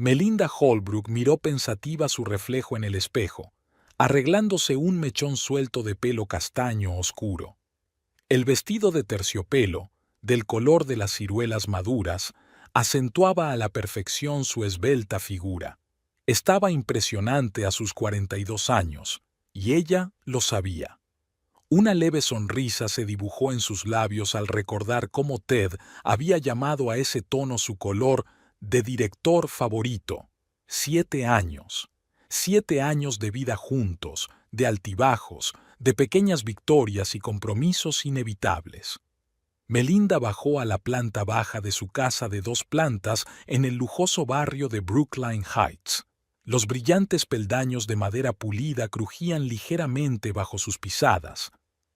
Melinda Holbrook miró pensativa su reflejo en el espejo, arreglándose un mechón suelto de pelo castaño oscuro. El vestido de terciopelo, del color de las ciruelas maduras, acentuaba a la perfección su esbelta figura. Estaba impresionante a sus 42 años, y ella lo sabía. Una leve sonrisa se dibujó en sus labios al recordar cómo Ted había llamado a ese tono su color de director favorito. 7 años. 7 años de vida juntos, de altibajos, de pequeñas victorias y compromisos inevitables. Melinda bajó a la planta baja de su casa de 2 plantas en el lujoso barrio de Brookline Heights. Los brillantes peldaños de madera pulida crujían ligeramente bajo sus pisadas.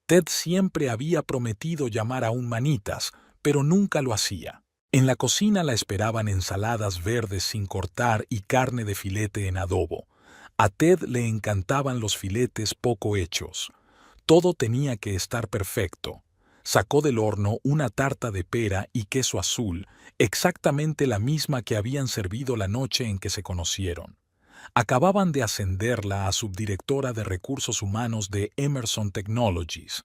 Ted siempre había prometido llamar aún Manitas, pero nunca lo hacía. En la cocina la esperaban ensaladas verdes sin cortar y carne de filete en adobo. A Ted le encantaban los filetes poco hechos. Todo tenía que estar perfecto. Sacó del horno una tarta de pera y queso azul, exactamente la misma que habían servido la noche en que se conocieron. Acababan de ascenderla a subdirectora de recursos humanos de Emerson Technologies.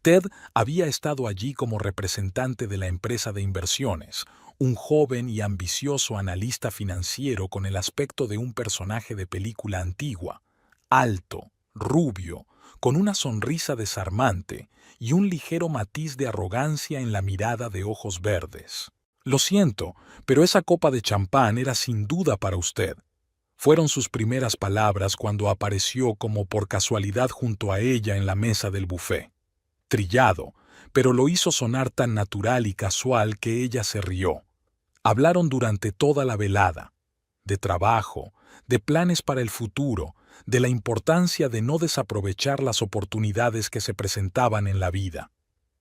Ted había estado allí como representante de la empresa de inversiones, un joven y ambicioso analista financiero con el aspecto de un personaje de película antigua, alto, rubio, con una sonrisa desarmante y un ligero matiz de arrogancia en la mirada de ojos verdes. «Lo siento, pero esa copa de champán era sin duda para usted», fueron sus primeras palabras cuando apareció como por casualidad junto a ella en la mesa del buffet. Trillado, pero lo hizo sonar tan natural y casual que ella se rió. Hablaron durante toda la velada, de trabajo, de planes para el futuro, de la importancia de no desaprovechar las oportunidades que se presentaban en la vida.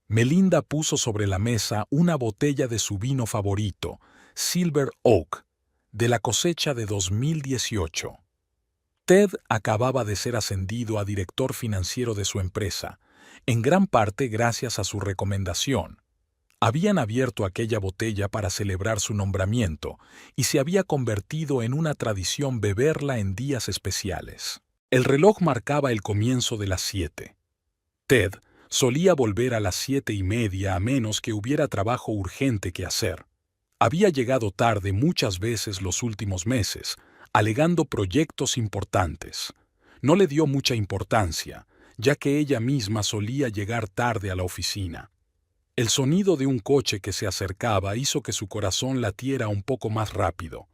Melinda puso sobre la mesa una botella de su vino favorito, Silver Oak, de la cosecha de 2018. Ted acababa de ser ascendido a director financiero de su empresa, en gran parte gracias a su recomendación. Habían abierto aquella botella para celebrar su nombramiento y se había convertido en una tradición beberla en días especiales. El reloj marcaba el comienzo de las 7. Ted solía volver a las 7:30 a menos que hubiera trabajo urgente que hacer. Había llegado tarde muchas veces los últimos meses, alegando proyectos importantes. No le dio mucha importancia, ya que ella misma solía llegar tarde a la oficina. El sonido de un coche que se acercaba hizo que su corazón latiera un poco más rápido.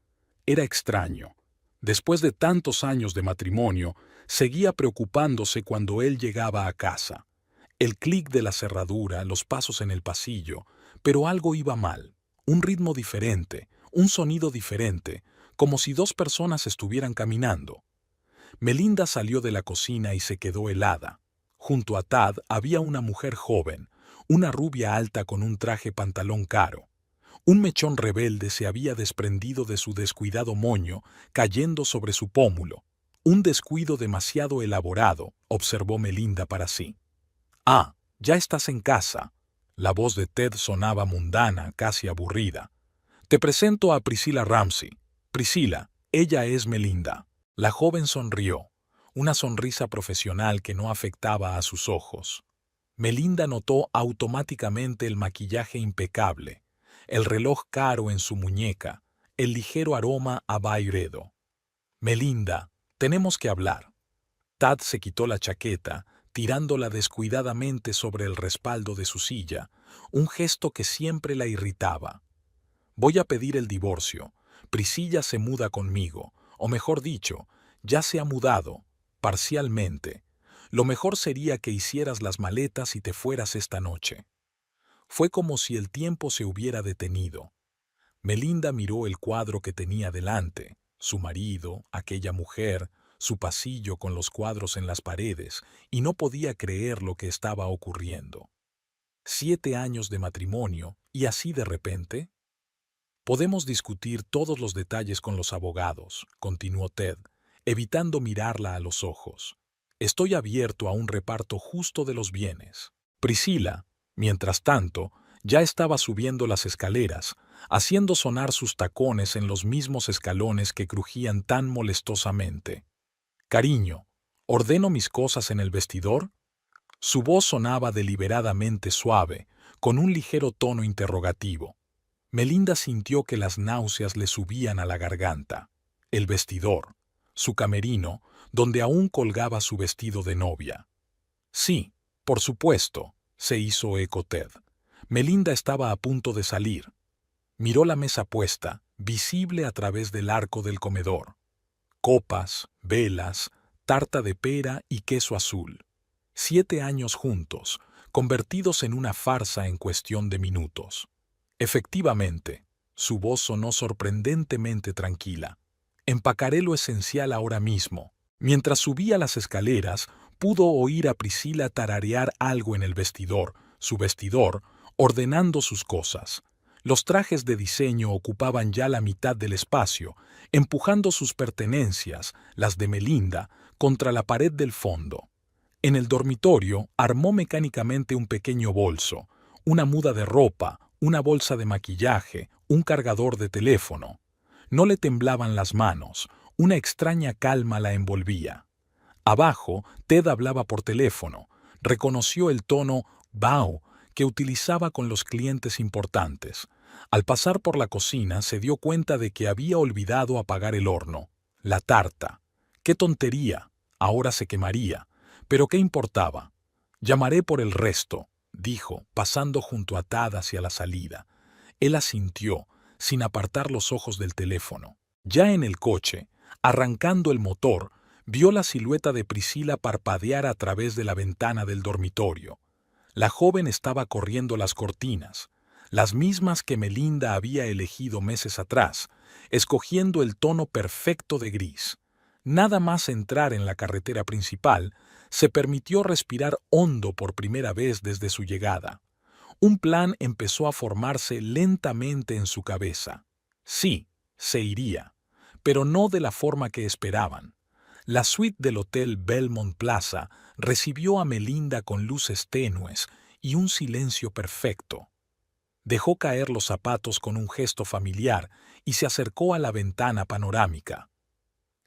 Era extraño. Después de tantos años de matrimonio, seguía preocupándose cuando él llegaba a casa. El clic de la cerradura, los pasos en el pasillo, pero algo iba mal. Un ritmo diferente, un sonido diferente, como si 2 personas estuvieran caminando. Melinda salió de la cocina y se quedó helada. Junto a Tad había una mujer joven, una rubia alta con un traje pantalón caro. Un mechón rebelde se había desprendido de su descuidado moño, cayendo sobre su pómulo. Un descuido demasiado elaborado, observó Melinda para sí. «Ah, ya estás en casa». La voz de Ted sonaba mundana, casi aburrida. «Te presento a Priscilla Ramsey. Priscilla, ella es Melinda». La joven sonrió, una sonrisa profesional que no afectaba a sus ojos. Melinda notó automáticamente el maquillaje impecable, el reloj caro en su muñeca, el ligero aroma a Byredo. «Melinda, tenemos que hablar». Tad se quitó la chaqueta, tirándola descuidadamente sobre el respaldo de su silla, un gesto que siempre la irritaba. «Voy a pedir el divorcio. Priscilla se muda conmigo, o mejor dicho, ya se ha mudado, parcialmente. Lo mejor sería que hicieras las maletas y te fueras esta noche». Fue como si el tiempo se hubiera detenido. Melinda miró el cuadro que tenía delante, su marido, aquella mujer, su pasillo con los cuadros en las paredes, y no podía creer lo que estaba ocurriendo. 7 años de matrimonio, y así de repente. «Podemos discutir todos los detalles con los abogados», continuó Ted, evitando mirarla a los ojos. «Estoy abierto a un reparto justo de los bienes». Priscilla, mientras tanto, ya estaba subiendo las escaleras, haciendo sonar sus tacones en los mismos escalones que crujían tan molestosamente. «Cariño, ¿ordeno mis cosas en el vestidor?» Su voz sonaba deliberadamente suave, con un ligero tono interrogativo. Melinda sintió que las náuseas le subían a la garganta. El vestidor, su camerino, donde aún colgaba su vestido de novia. «Sí, por supuesto», se hizo eco Ted. Melinda estaba a punto de salir. Miró la mesa puesta, visible a través del arco del comedor. Copas, velas, tarta de pera y queso azul. 7 años juntos, convertidos en una farsa en cuestión de minutos. Efectivamente, su voz sonó sorprendentemente tranquila. «Empacaré lo esencial ahora mismo». Mientras subía las escaleras, pudo oír a Priscila tararear algo en el vestidor, su vestidor, ordenando sus cosas. Los trajes de diseño ocupaban ya la mitad del espacio, empujando sus pertenencias, las de Melinda, contra la pared del fondo. En el dormitorio armó mecánicamente un pequeño bolso, una muda de ropa, una bolsa de maquillaje, un cargador de teléfono. No le temblaban las manos, una extraña calma la envolvía. Abajo, Ted hablaba por teléfono. Reconoció el tono «bao» que utilizaba con los clientes importantes. Al pasar por la cocina se dio cuenta de que había olvidado apagar el horno. La tarta. ¡Qué tontería! Ahora se quemaría. ¿Pero qué importaba? «Llamaré por el resto», dijo, pasando junto a Tad hacia la salida. Él asintió, sin apartar los ojos del teléfono. Ya en el coche, arrancando el motor, vio la silueta de Priscila parpadear a través de la ventana del dormitorio. La joven estaba corriendo las cortinas, las mismas que Melinda había elegido meses atrás, escogiendo el tono perfecto de gris. Nada más entrar en la carretera principal, se permitió respirar hondo por primera vez desde su llegada. Un plan empezó a formarse lentamente en su cabeza. Sí, se iría, pero no de la forma que esperaban. La suite del Hotel Belmont Plaza recibió a Melinda con luces tenues y un silencio perfecto. Dejó caer los zapatos con un gesto familiar y se acercó a la ventana panorámica.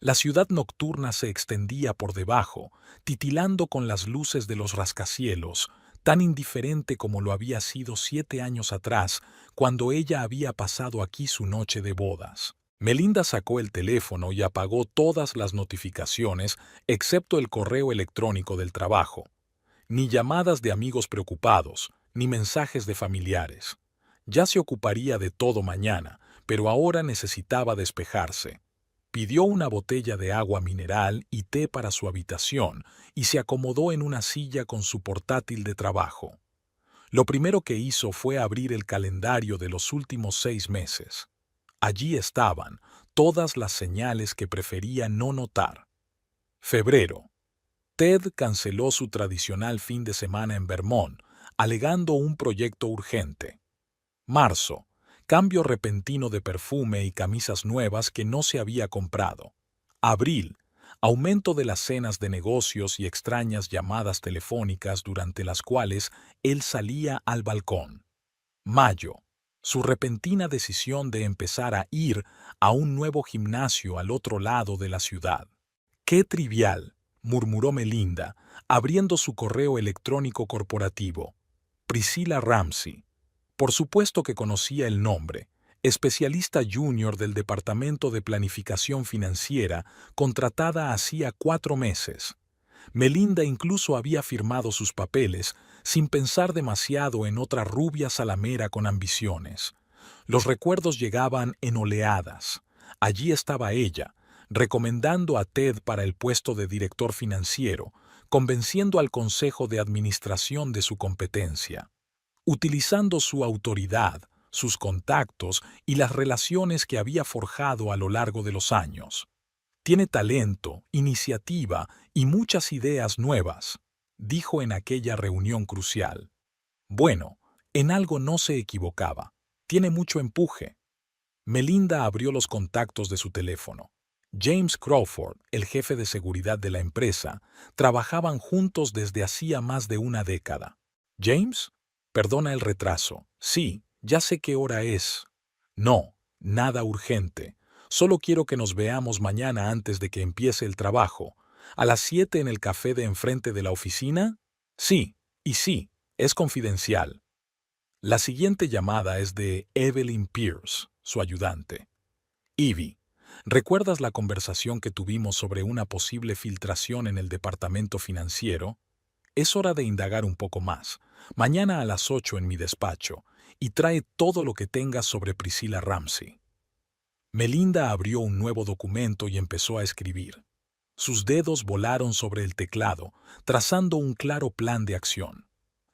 La ciudad nocturna se extendía por debajo, titilando con las luces de los rascacielos, tan indiferente como lo había sido 7 años atrás, cuando ella había pasado aquí su noche de bodas. Melinda sacó el teléfono y apagó todas las notificaciones, excepto el correo electrónico del trabajo. Ni llamadas de amigos preocupados, ni mensajes de familiares. Ya se ocuparía de todo mañana, pero ahora necesitaba despejarse. Pidió una botella de agua mineral y té para su habitación y se acomodó en una silla con su portátil de trabajo. Lo primero que hizo fue abrir el calendario de los últimos 6 meses. Allí estaban todas las señales que prefería no notar. Febrero. Ted canceló su tradicional fin de semana en Vermont, alegando un proyecto urgente. Marzo. Cambio repentino de perfume y camisas nuevas que no se había comprado. Abril. Aumento de las cenas de negocios y extrañas llamadas telefónicas durante las cuales él salía al balcón. Mayo. Su repentina decisión de empezar a ir a un nuevo gimnasio al otro lado de la ciudad. «Qué trivial», murmuró Melinda, abriendo su correo electrónico corporativo. Priscilla Ramsey. Por supuesto que conocía el nombre. Especialista junior del Departamento de Planificación Financiera, contratada hacía 4 meses. Melinda incluso había firmado sus papeles, sin pensar demasiado en otra rubia salamera con ambiciones. Los recuerdos llegaban en oleadas. Allí estaba ella, recomendando a Ted para el puesto de director financiero, convenciendo al consejo de administración de su competencia. Utilizando su autoridad, sus contactos y las relaciones que había forjado a lo largo de los años. «Tiene talento, iniciativa y muchas ideas nuevas», dijo en aquella reunión crucial. Bueno, en algo no se equivocaba. Tiene mucho empuje. Melinda abrió los contactos de su teléfono. James Crawford, el jefe de seguridad de la empresa, trabajaban juntos desde hacía más de una década. «¿James? Perdona el retraso. Sí, ya sé qué hora es». No, nada urgente. Solo quiero que nos veamos mañana antes de que empiece el trabajo. ¿A las 7 en el café de enfrente de la oficina? Sí, y sí, es confidencial. La siguiente llamada es de Evelyn Pierce, su ayudante. Evie, ¿recuerdas la conversación que tuvimos sobre una posible filtración en el departamento financiero? Es hora de indagar un poco más. Mañana a las 8 en mi despacho, y trae todo lo que tengas sobre Priscilla Ramsey. Melinda abrió un nuevo documento y empezó a escribir. Sus dedos volaron sobre el teclado, trazando un claro plan de acción.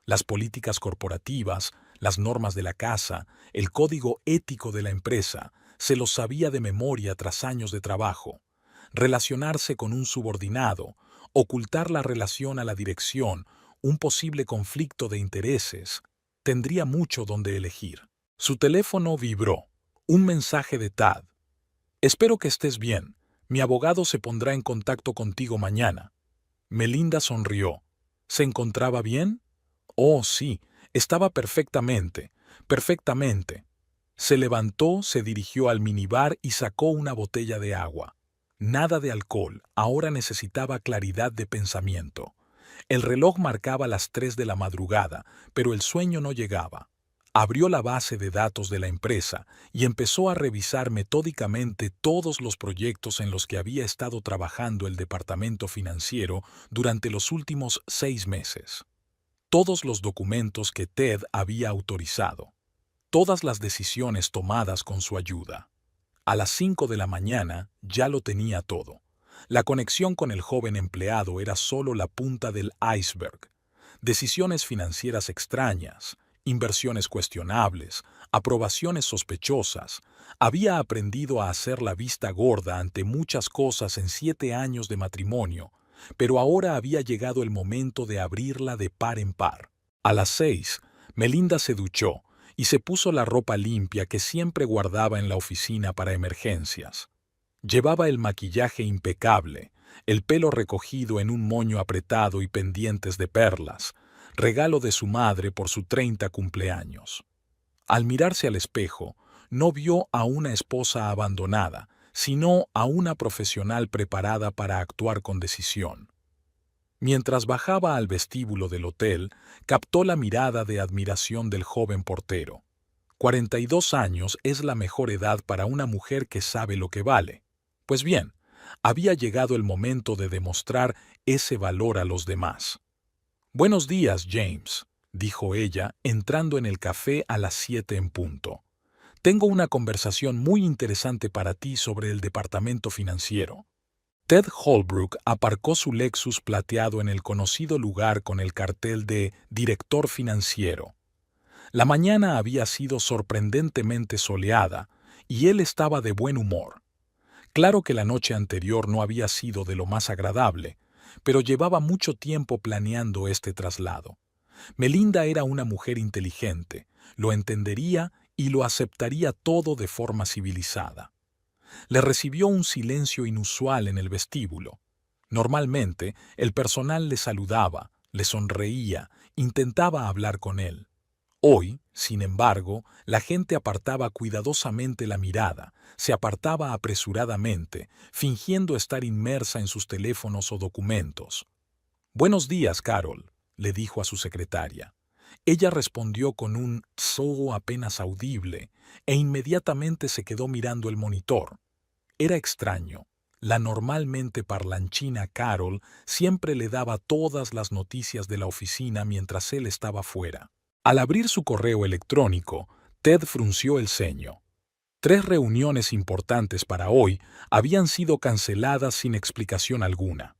Las políticas corporativas, las normas de la casa, el código ético de la empresa, se los sabía de memoria tras años de trabajo. Relacionarse con un subordinado, ocultar la relación a la dirección, un posible conflicto de intereses, tendría mucho donde elegir. Su teléfono vibró. Un mensaje de Tad. Espero que estés bien. Mi abogado se pondrá en contacto contigo mañana. Melinda sonrió. ¿Se encontraba bien? Oh, sí, estaba perfectamente, perfectamente. Se levantó, se dirigió al minibar y sacó una botella de agua. Nada de alcohol, ahora necesitaba claridad de pensamiento. El reloj marcaba las 3 de la madrugada, pero el sueño no llegaba. Abrió la base de datos de la empresa y empezó a revisar metódicamente todos los proyectos en los que había estado trabajando el departamento financiero durante los últimos 6 meses. Todos los documentos que Ted había autorizado. Todas las decisiones tomadas con su ayuda. A las 5 de la mañana ya lo tenía todo. La conexión con el joven empleado era solo la punta del iceberg. Decisiones financieras extrañas, inversiones cuestionables, aprobaciones sospechosas. Había aprendido a hacer la vista gorda ante muchas cosas en 7 años de matrimonio, pero ahora había llegado el momento de abrirla de par en par. A las 6, Melinda se duchó y se puso la ropa limpia que siempre guardaba en la oficina para emergencias. Llevaba el maquillaje impecable, el pelo recogido en un moño apretado y pendientes de perlas, regalo de su madre por su 30 cumpleaños. Al mirarse al espejo, no vio a una esposa abandonada, sino a una profesional preparada para actuar con decisión. Mientras bajaba al vestíbulo del hotel, captó la mirada de admiración del joven portero. 42 años es la mejor edad para una mujer que sabe lo que vale. Pues bien, había llegado el momento de demostrar ese valor a los demás. «Buenos días, James», dijo ella, entrando en el café a las 7 en punto. «Tengo una conversación muy interesante para ti sobre el departamento financiero». Ted Holbrook aparcó su Lexus plateado en el conocido lugar con el cartel de «Director Financiero». La mañana había sido sorprendentemente soleada y él estaba de buen humor. Claro que la noche anterior no había sido de lo más agradable, pero llevaba mucho tiempo planeando este traslado. Melinda era una mujer inteligente, lo entendería y lo aceptaría todo de forma civilizada. Le recibió un silencio inusual en el vestíbulo. Normalmente, el personal le saludaba, le sonreía, intentaba hablar con él. Hoy, sin embargo, la gente apartaba cuidadosamente la mirada, se apartaba apresuradamente, fingiendo estar inmersa en sus teléfonos o documentos. «Buenos días, Carol», le dijo a su secretaria. Ella respondió con un «so» apenas audible e inmediatamente se quedó mirando el monitor. Era extraño. La normalmente parlanchina Carol siempre le daba todas las noticias de la oficina mientras él estaba fuera. Al abrir su correo electrónico, Ted frunció el ceño. 3 reuniones importantes para hoy habían sido canceladas sin explicación alguna.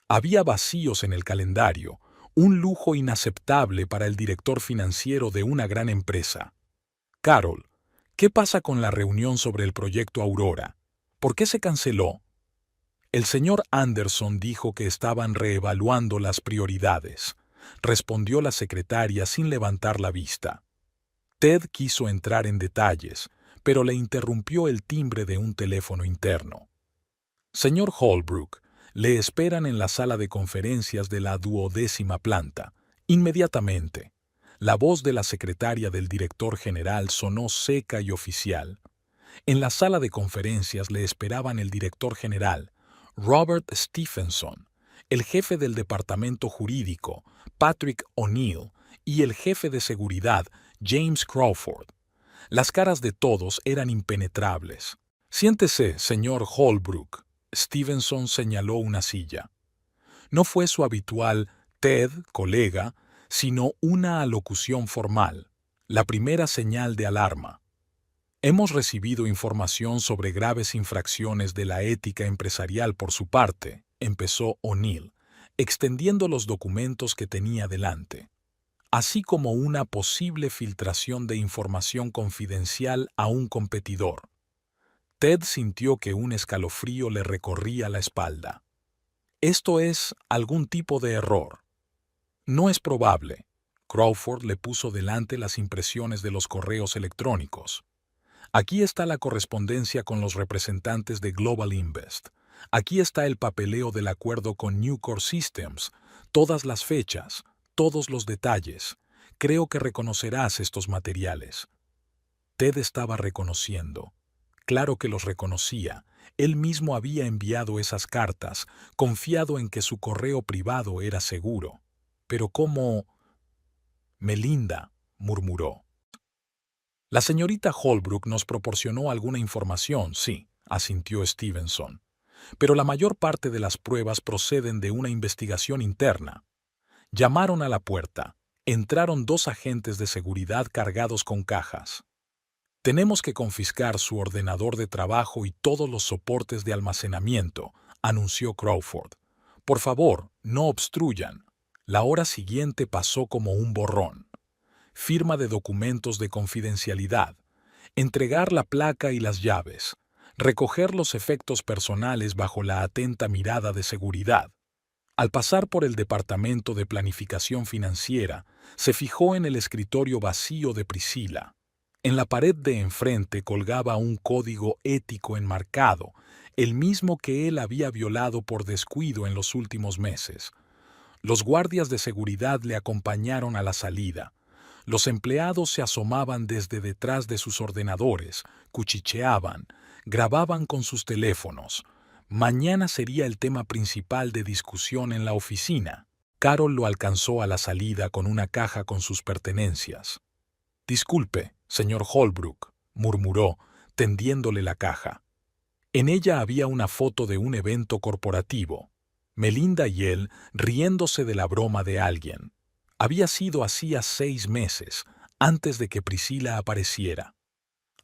Había vacíos en el calendario, un lujo inaceptable para el director financiero de una gran empresa. «Carol, ¿qué pasa con la reunión sobre el proyecto Aurora? ¿Por qué se canceló?» El señor Anderson dijo que estaban reevaluando las prioridades, respondió la secretaria sin levantar la vista. Ted quiso entrar en detalles, pero le interrumpió el timbre de un teléfono interno. «Señor Holbrook, le esperan en la sala de conferencias de la 12ª planta, inmediatamente». La voz de la secretaria del director general sonó seca y oficial. En la sala de conferencias le esperaban el director general, Robert Stephenson, el jefe del departamento jurídico, Patrick O'Neill, y el jefe de seguridad, James Crawford. Las caras de todos eran impenetrables. «Siéntese, señor Holbrook», Stevenson señaló una silla. No fue su habitual «Ted, colega», sino una alocución formal, la primera señal de alarma. Hemos recibido información sobre graves infracciones de la ética empresarial por su parte, empezó O'Neill, extendiendo los documentos que tenía delante, así como una posible filtración de información confidencial a un competidor. Ted sintió que un escalofrío le recorría la espalda. Esto es algún tipo de error. No es probable. Crawford le puso delante las impresiones de los correos electrónicos. Aquí está la correspondencia con los representantes de Global Invest. Aquí está el papeleo del acuerdo con Nucor Systems, todas las fechas, todos los detalles. Creo que reconocerás estos materiales. Ted estaba reconociendo. Claro que los reconocía. Él mismo había enviado esas cartas, confiado en que su correo privado era seguro. Pero ¿cómo? Melinda, murmuró. La señorita Holbrook nos proporcionó alguna información, sí, asintió Stevenson. Pero la mayor parte de las pruebas proceden de una investigación interna. Llamaron a la puerta. Entraron 2 agentes de seguridad cargados con cajas. Tenemos que confiscar su ordenador de trabajo y todos los soportes de almacenamiento, anunció Crawford. Por favor, no obstruyan. La hora siguiente pasó como un borrón. Firma de documentos de confidencialidad, entregar la placa y las llaves, recoger los efectos personales bajo la atenta mirada de seguridad. Al pasar por el departamento de planificación financiera, se fijó en el escritorio vacío de Priscilla. En la pared de enfrente colgaba un código ético enmarcado, el mismo que él había violado por descuido en los últimos meses. Los guardias de seguridad le acompañaron a la salida. Los empleados se asomaban desde detrás de sus ordenadores, cuchicheaban, grababan con sus teléfonos. Mañana sería el tema principal de discusión en la oficina. Carol lo alcanzó a la salida con una caja con sus pertenencias. «Disculpe, señor Holbrook», murmuró, tendiéndole la caja. En ella había una foto de un evento corporativo. Melinda y él riéndose de la broma de alguien. Había sido hacía 6 meses, antes de que Priscilla apareciera.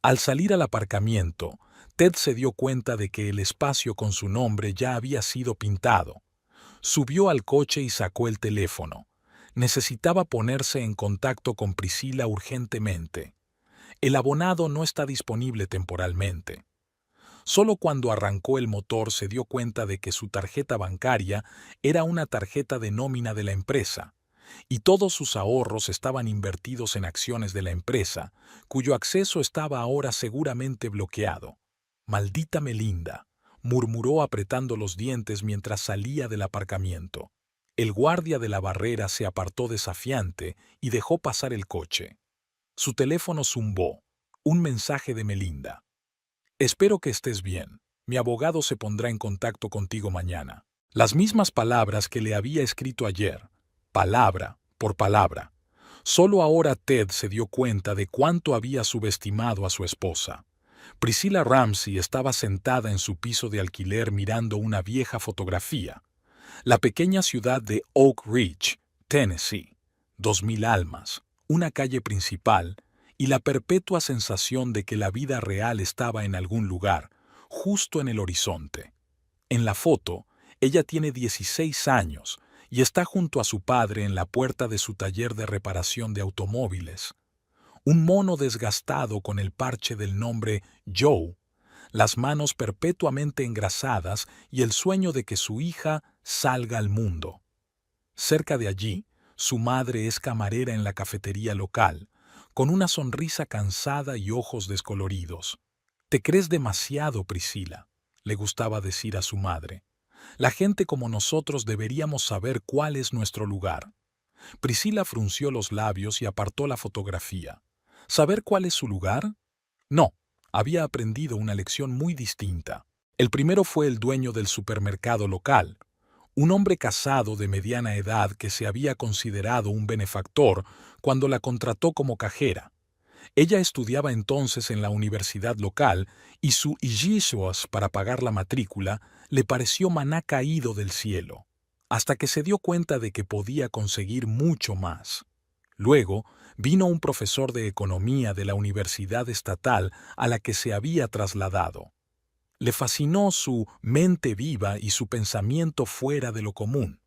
Al salir al aparcamiento, Ted se dio cuenta de que el espacio con su nombre ya había sido pintado. Subió al coche y sacó el teléfono. Necesitaba ponerse en contacto con Priscilla urgentemente. El abonado no está disponible temporalmente. Solo cuando arrancó el motor se dio cuenta de que su tarjeta bancaria era una tarjeta de nómina de la empresa, y todos sus ahorros estaban invertidos en acciones de la empresa, cuyo acceso estaba ahora seguramente bloqueado. «Maldita Melinda», murmuró apretando los dientes mientras salía del aparcamiento. El guardia de la barrera se apartó desafiante y dejó pasar el coche. Su teléfono zumbó. Un mensaje de Melinda. «Espero que estés bien. Mi abogado se pondrá en contacto contigo mañana». Las mismas palabras que le había escrito ayer, palabra por palabra. Solo ahora Ted se dio cuenta de cuánto había subestimado a su esposa. Priscilla Ramsey estaba sentada en su piso de alquiler mirando una vieja fotografía. La pequeña ciudad de Oak Ridge, Tennessee, 2000 almas, una calle principal y la perpetua sensación de que la vida real estaba en algún lugar, justo en el horizonte. En la foto, ella tiene 16 años y está junto a su padre en la puerta de su taller de reparación de automóviles. Un mono desgastado con el parche del nombre Joe, las manos perpetuamente engrasadas y el sueño de que su hija salga al mundo. Cerca de allí, su madre es camarera en la cafetería local, con una sonrisa cansada y ojos descoloridos. «Te crees demasiado, Priscilla», le gustaba decir a su madre. «La gente como nosotros deberíamos saber cuál es nuestro lugar». Priscilla frunció los labios y apartó la fotografía. «¿Saber cuál es su lugar? No», había aprendido una lección muy distinta. El primero fue el dueño del supermercado local, un hombre casado de mediana edad que se había considerado un benefactor cuando la contrató como cajera. Ella estudiaba entonces en la universidad local y su ijishwas para pagar la matrícula le pareció maná caído del cielo, hasta que se dio cuenta de que podía conseguir mucho más. Luego vino un profesor de economía de la universidad estatal a la que se había trasladado. Le fascinó su mente viva y su pensamiento fuera de lo común.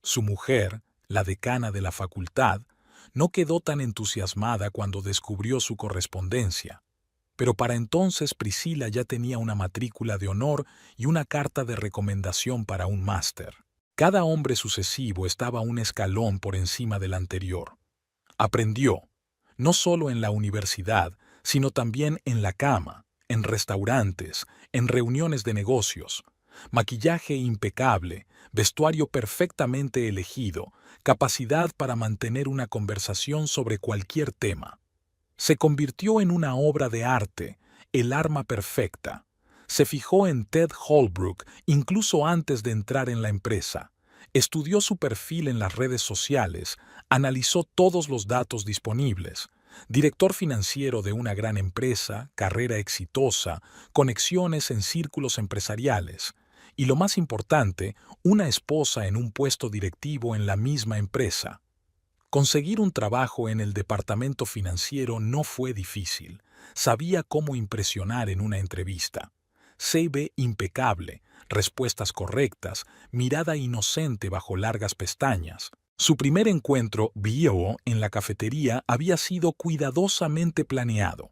Su mujer, la decana de la facultad, no quedó tan entusiasmada cuando descubrió su correspondencia, pero para entonces Priscila ya tenía una matrícula de honor y una carta de recomendación para un máster. Cada hombre sucesivo estaba un escalón por encima del anterior. Aprendió, no solo en la universidad, sino también en la cama, en restaurantes, en reuniones de negocios. Maquillaje impecable, vestuario perfectamente elegido, capacidad para mantener una conversación sobre cualquier tema. Se convirtió en una obra de arte, el arma perfecta. Se fijó en Ted Holbrook incluso antes de entrar en la empresa. Estudió su perfil en las redes sociales, analizó todos los datos disponibles. Director financiero de una gran empresa, carrera exitosa, conexiones en círculos empresariales. Y lo más importante, una esposa en un puesto directivo en la misma empresa. Conseguir un trabajo en el departamento financiero no fue difícil. Sabía cómo impresionar en una entrevista. CV impecable, respuestas correctas, mirada inocente bajo largas pestañas. Su primer encuentro bio en la cafetería había sido cuidadosamente planeado.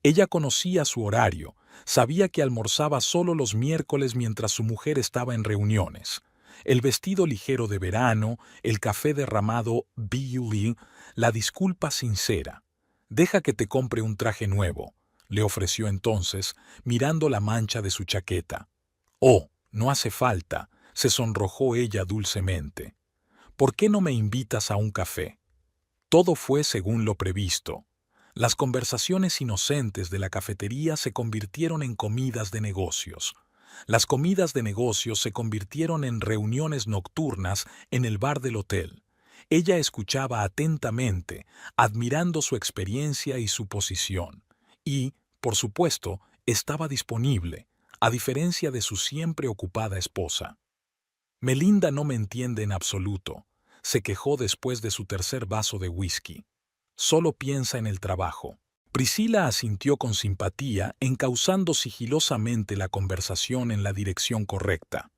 Ella conocía su horario, sabía que almorzaba solo los miércoles mientras su mujer estaba en reuniones. El vestido ligero de verano, el café derramado Biuli, la disculpa sincera. «Deja que te compre un traje nuevo», le ofreció entonces, mirando la mancha de su chaqueta. «Oh, no hace falta», se sonrojó ella dulcemente. «¿Por qué no me invitas a un café?» Todo fue según lo previsto. Las conversaciones inocentes de la cafetería se convirtieron en comidas de negocios. Las comidas de negocios se convirtieron en reuniones nocturnas en el bar del hotel. Ella escuchaba atentamente, admirando su experiencia y su posición. Y, por supuesto, estaba disponible, a diferencia de su siempre ocupada esposa. «Melinda no me entiende en absoluto», se quejó después de su tercer vaso de whisky. «Solo piensa en el trabajo». Priscila asintió con simpatía, encauzando sigilosamente la conversación en la dirección correcta.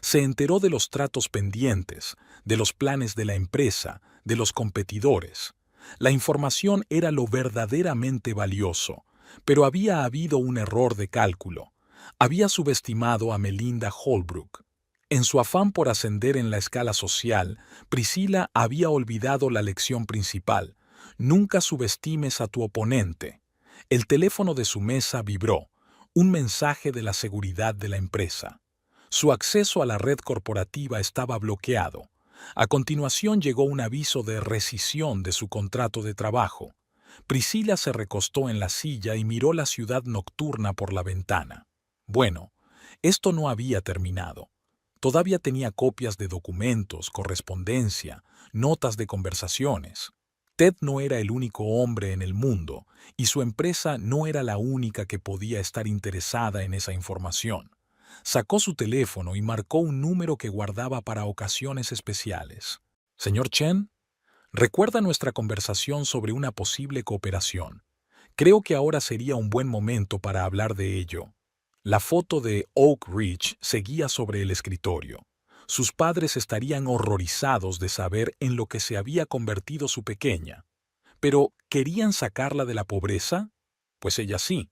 Se enteró de los tratos pendientes, de los planes de la empresa, de los competidores. La información era lo verdaderamente valioso, pero había habido un error de cálculo. Había subestimado a Melinda Holbrook. En su afán por ascender en la escala social, Priscila había olvidado la lección principal. Nunca subestimes a tu oponente. El teléfono de su mesa vibró, un mensaje de la seguridad de la empresa. Su acceso a la red corporativa estaba bloqueado. A continuación llegó un aviso de rescisión de su contrato de trabajo. Priscila se recostó en la silla y miró la ciudad nocturna por la ventana. Bueno, esto no había terminado. Todavía tenía copias de documentos, correspondencia, notas de conversaciones. Ted no era el único hombre en el mundo, y su empresa no era la única que podía estar interesada en esa información. Sacó su teléfono y marcó un número que guardaba para ocasiones especiales. «Señor Chen, recuerda nuestra conversación sobre una posible cooperación. Creo que ahora sería un buen momento para hablar de ello». La foto de Oak Ridge seguía sobre el escritorio. Sus padres estarían horrorizados de saber en lo que se había convertido su pequeña. ¿Pero querían sacarla de la pobreza? Pues ella sí.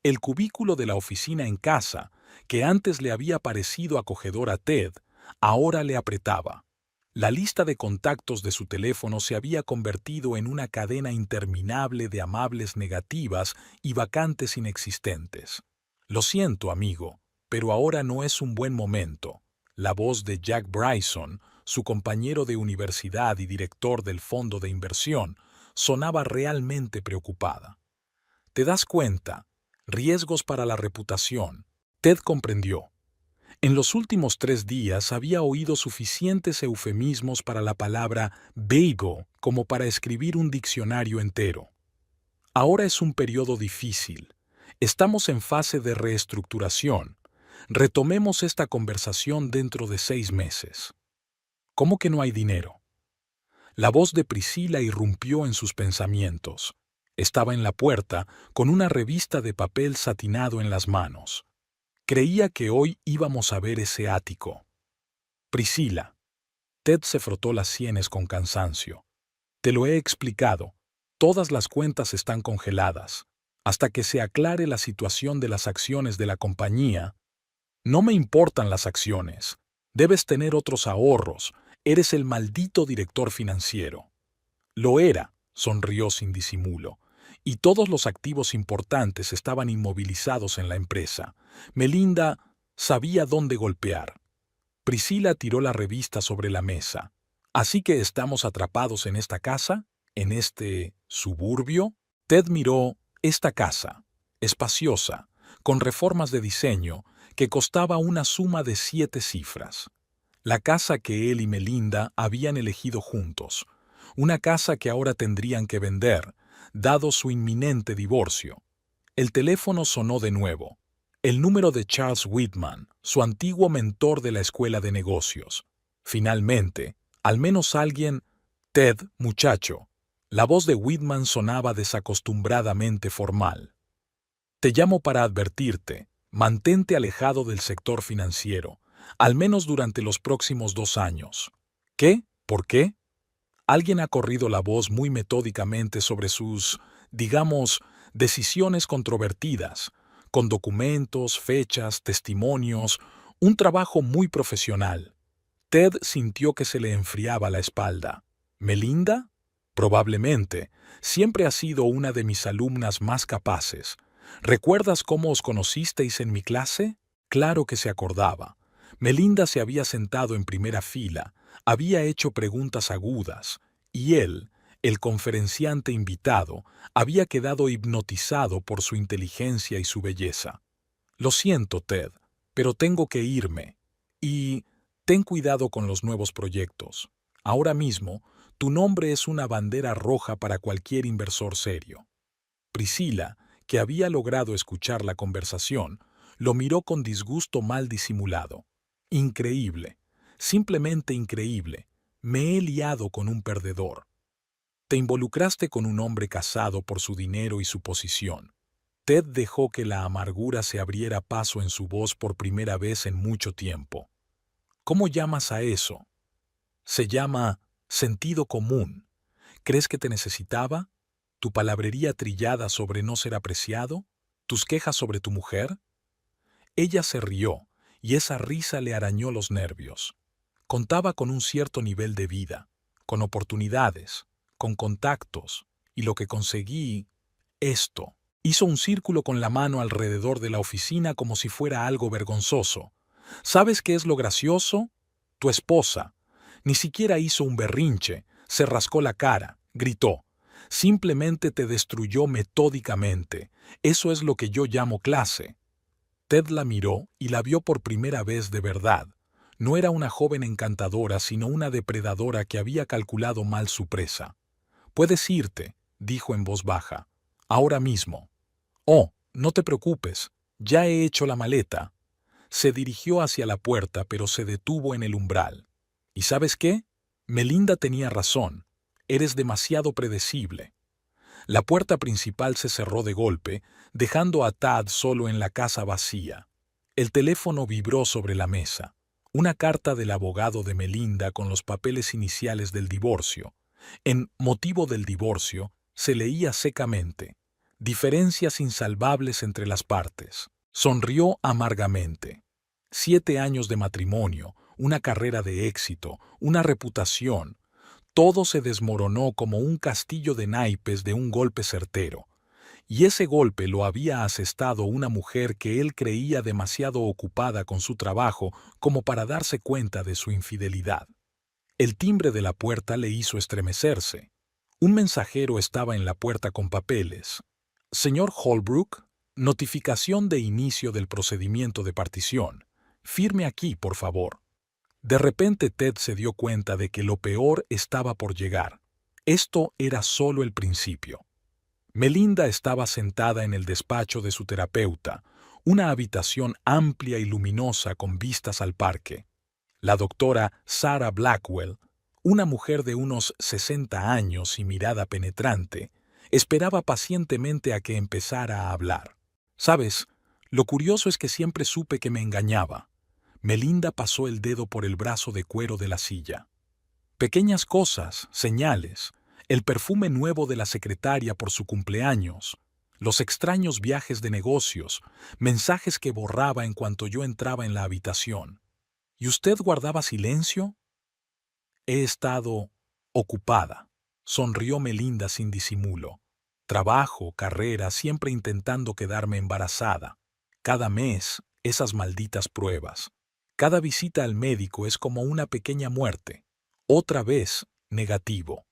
El cubículo de la oficina en casa, que antes le había parecido acogedor a Ted, ahora le apretaba. La lista de contactos de su teléfono se había convertido en una cadena interminable de amables negativas y vacantes inexistentes. «Lo siento, amigo, pero ahora no es un buen momento». La voz de Jack Bryson, su compañero de universidad y director del fondo de inversión, sonaba realmente preocupada. «¿Te das cuenta?», riesgos para la reputación. Ted comprendió. En los últimos 3 días había oído suficientes eufemismos para la palabra bagel como para escribir un diccionario entero. Ahora es un periodo difícil. Estamos en fase de reestructuración. Retomemos esta conversación dentro de 6 meses. ¿Cómo que no hay dinero? La voz de Priscila irrumpió en sus pensamientos. Estaba en la puerta, con una revista de papel satinado en las manos. Creía que hoy íbamos a ver ese ático. Priscila. Ted se frotó las sienes con cansancio. Te lo he explicado. Todas las cuentas están congeladas. Hasta que se aclare la situación de las acciones de la compañía. No me importan las acciones. Debes tener otros ahorros. Eres el maldito director financiero. Lo era, sonrió sin disimulo. Y todos los activos importantes estaban inmovilizados en la empresa. Melinda sabía dónde golpear. Priscila tiró la revista sobre la mesa. ¿Así que estamos atrapados en esta casa? ¿En este suburbio? Ted miró esta casa, espaciosa, con reformas de diseño, que costaba una suma de 7 cifras. La casa que él y Melinda habían elegido juntos. Una casa que ahora tendrían que vender, dado su inminente divorcio. El teléfono sonó de nuevo. El número de Charles Whitman, su antiguo mentor de la escuela de negocios. Finalmente, al menos alguien... Ted, muchacho. La voz de Whitman sonaba desacostumbradamente formal. Te llamo para advertirte. Mantente alejado del sector financiero, al menos durante los próximos 2 años. ¿Qué? ¿Por qué? Alguien ha corrido la voz muy metódicamente sobre sus, digamos, decisiones controvertidas, con documentos, fechas, testimonios, un trabajo muy profesional. Ted sintió que se le enfriaba la espalda. ¿Melinda? Probablemente. Siempre ha sido una de mis alumnas más capaces. ¿Recuerdas cómo os conocisteis en mi clase? Claro que se acordaba. Melinda se había sentado en primera fila, había hecho preguntas agudas, y él, el conferenciante invitado, había quedado hipnotizado por su inteligencia y su belleza. Lo siento, Ted, pero tengo que irme. Y ten cuidado con los nuevos proyectos. Ahora mismo, tu nombre es una bandera roja para cualquier inversor serio. Priscila, que había logrado escuchar la conversación, lo miró con disgusto mal disimulado. Increíble, simplemente increíble. Me he liado con un perdedor. Te involucraste con un hombre casado por su dinero y su posición. Ted dejó que la amargura se abriera paso en su voz por primera vez en mucho tiempo. ¿Cómo llamas a eso? Se llama sentido común. ¿Crees que te necesitaba? ¿Tu palabrería trillada sobre no ser apreciado? ¿Tus quejas sobre tu mujer? Ella se rió, y esa risa le arañó los nervios. Contaba con un cierto nivel de vida, con oportunidades, con contactos, y lo que conseguí, esto. Hizo un círculo con la mano alrededor de la oficina como si fuera algo vergonzoso. ¿Sabes qué es lo gracioso? Tu esposa. Ni siquiera hizo un berrinche, se rascó la cara, gritó. Simplemente te destruyó metódicamente. Eso es lo que yo llamo clase. Ted la miró y la vio por primera vez de verdad. No era una joven encantadora, sino una depredadora que había calculado mal su presa. «Puedes irte», dijo en voz baja. «Ahora mismo». «Oh, no te preocupes. Ya he hecho la maleta». Se dirigió hacia la puerta, pero se detuvo en el umbral. ¿Y sabes qué? Melinda tenía razón. Eres demasiado predecible. La puerta principal se cerró de golpe, dejando a Tad solo en la casa vacía. El teléfono vibró sobre la mesa. Una carta del abogado de Melinda con los papeles iniciales del divorcio. En motivo del divorcio se leía secamente: diferencias insalvables entre las partes. Sonrió amargamente. 7 años de matrimonio, una carrera de éxito, una reputación. Todo se desmoronó como un castillo de naipes de un golpe certero. Y ese golpe lo había asestado una mujer que él creía demasiado ocupada con su trabajo como para darse cuenta de su infidelidad. El timbre de la puerta le hizo estremecerse. Un mensajero estaba en la puerta con papeles. «Señor Holbrook, Notificación de inicio del procedimiento de partición. Firme aquí, por favor. De repente Ted se dio cuenta de que lo peor estaba por llegar. Esto era solo el principio. Melinda estaba sentada en el despacho de su terapeuta, una habitación amplia y luminosa con vistas al parque. La doctora Sarah Blackwell, una mujer de unos 60 años y mirada penetrante, esperaba pacientemente a que empezara a hablar. ¿Sabes? Lo curioso es que siempre supe que me engañaba. Melinda pasó el dedo por el brazo de cuero de la silla. Pequeñas cosas, señales, el perfume nuevo de la secretaria por su cumpleaños, los extraños viajes de negocios, mensajes que borraba en cuanto yo entraba en la habitación. ¿Y usted guardaba silencio? He estado ocupada, sonrió Melinda sin disimulo. Trabajo, carrera, siempre intentando quedarme embarazada. Cada mes, esas malditas pruebas. Cada visita al médico es como una pequeña muerte. Otra vez, negativo.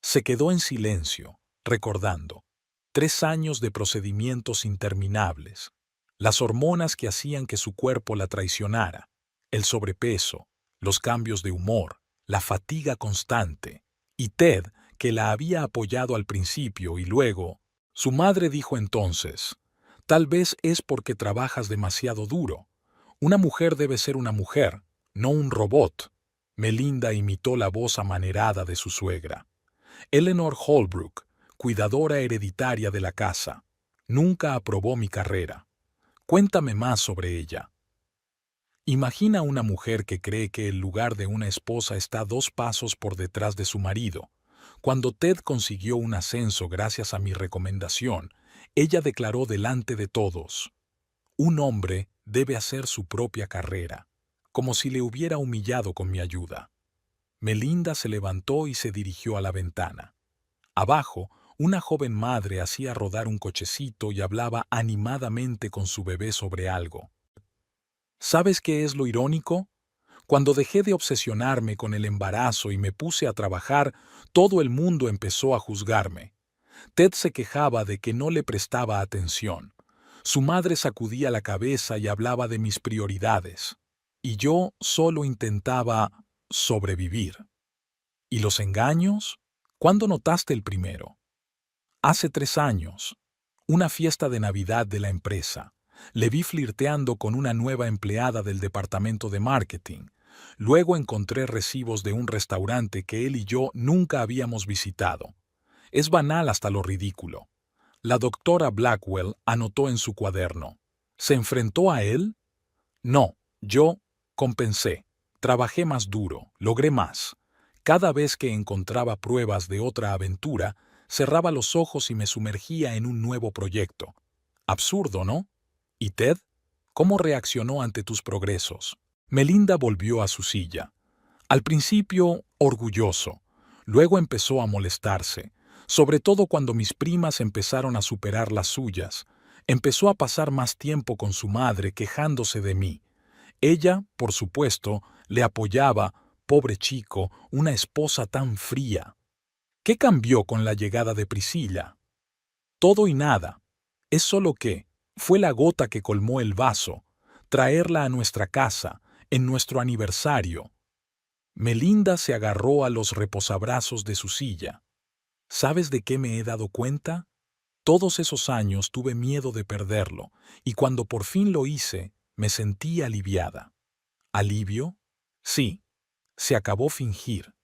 Se quedó en silencio, recordando. 3 años de procedimientos interminables. Las hormonas que hacían que su cuerpo la traicionara. El sobrepeso, los cambios de humor, la fatiga constante. Y Ted, que la había apoyado al principio y luego. Su madre dijo entonces, tal vez es porque trabajas demasiado duro. Una mujer debe ser una mujer, no un robot. Melinda imitó la voz amanerada de su suegra. Eleanor Holbrook, cuidadora hereditaria de la casa, nunca aprobó mi carrera. Cuéntame más sobre ella. Imagina una mujer que cree que el lugar de una esposa está 2 pasos por detrás de su marido. Cuando Ted consiguió un ascenso gracias a mi recomendación, ella declaró delante de todos: un hombre debe hacer su propia carrera, como si le hubiera humillado con mi ayuda. Melinda se levantó y se dirigió a la ventana. Abajo, una joven madre hacía rodar un cochecito y hablaba animadamente con su bebé sobre algo. ¿Sabes qué es lo irónico? Cuando dejé de obsesionarme con el embarazo y me puse a trabajar, todo el mundo empezó a juzgarme. Ted se quejaba de que no le prestaba atención. Su madre sacudía la cabeza y hablaba de mis prioridades. Y yo solo intentaba sobrevivir. ¿Y los engaños? ¿Cuándo notaste el primero? Hace 3 años. Una fiesta de Navidad de la empresa. Le vi flirteando con una nueva empleada del departamento de marketing. Luego encontré recibos de un restaurante que él y yo nunca habíamos visitado. Es banal hasta lo ridículo. La doctora Blackwell anotó en su cuaderno. ¿Se enfrentó a él? No, yo compensé. Trabajé más duro, logré más. Cada vez que encontraba pruebas de otra aventura, cerraba los ojos y me sumergía en un nuevo proyecto. Absurdo, ¿no? ¿Y Ted? ¿Cómo reaccionó ante tus progresos? Melinda volvió a su silla. Al principio, orgulloso. Luego empezó a molestarse, sobre todo cuando mis primas empezaron a superar las suyas. Empezó a pasar más tiempo con su madre quejándose de mí. Ella, por supuesto, le apoyaba. Pobre chico, una esposa tan fría. ¿Qué cambió con la llegada de Priscilla? Todo y nada. Es solo que fue la gota que colmó el vaso. Traerla a nuestra casa, en nuestro aniversario. Melinda se agarró a los reposabrazos de su silla. ¿Sabes de qué me he dado cuenta? Todos esos años tuve miedo de perderlo, y cuando por fin lo hice, me sentí aliviada. ¿Alivio? Sí. Se acabó fingir,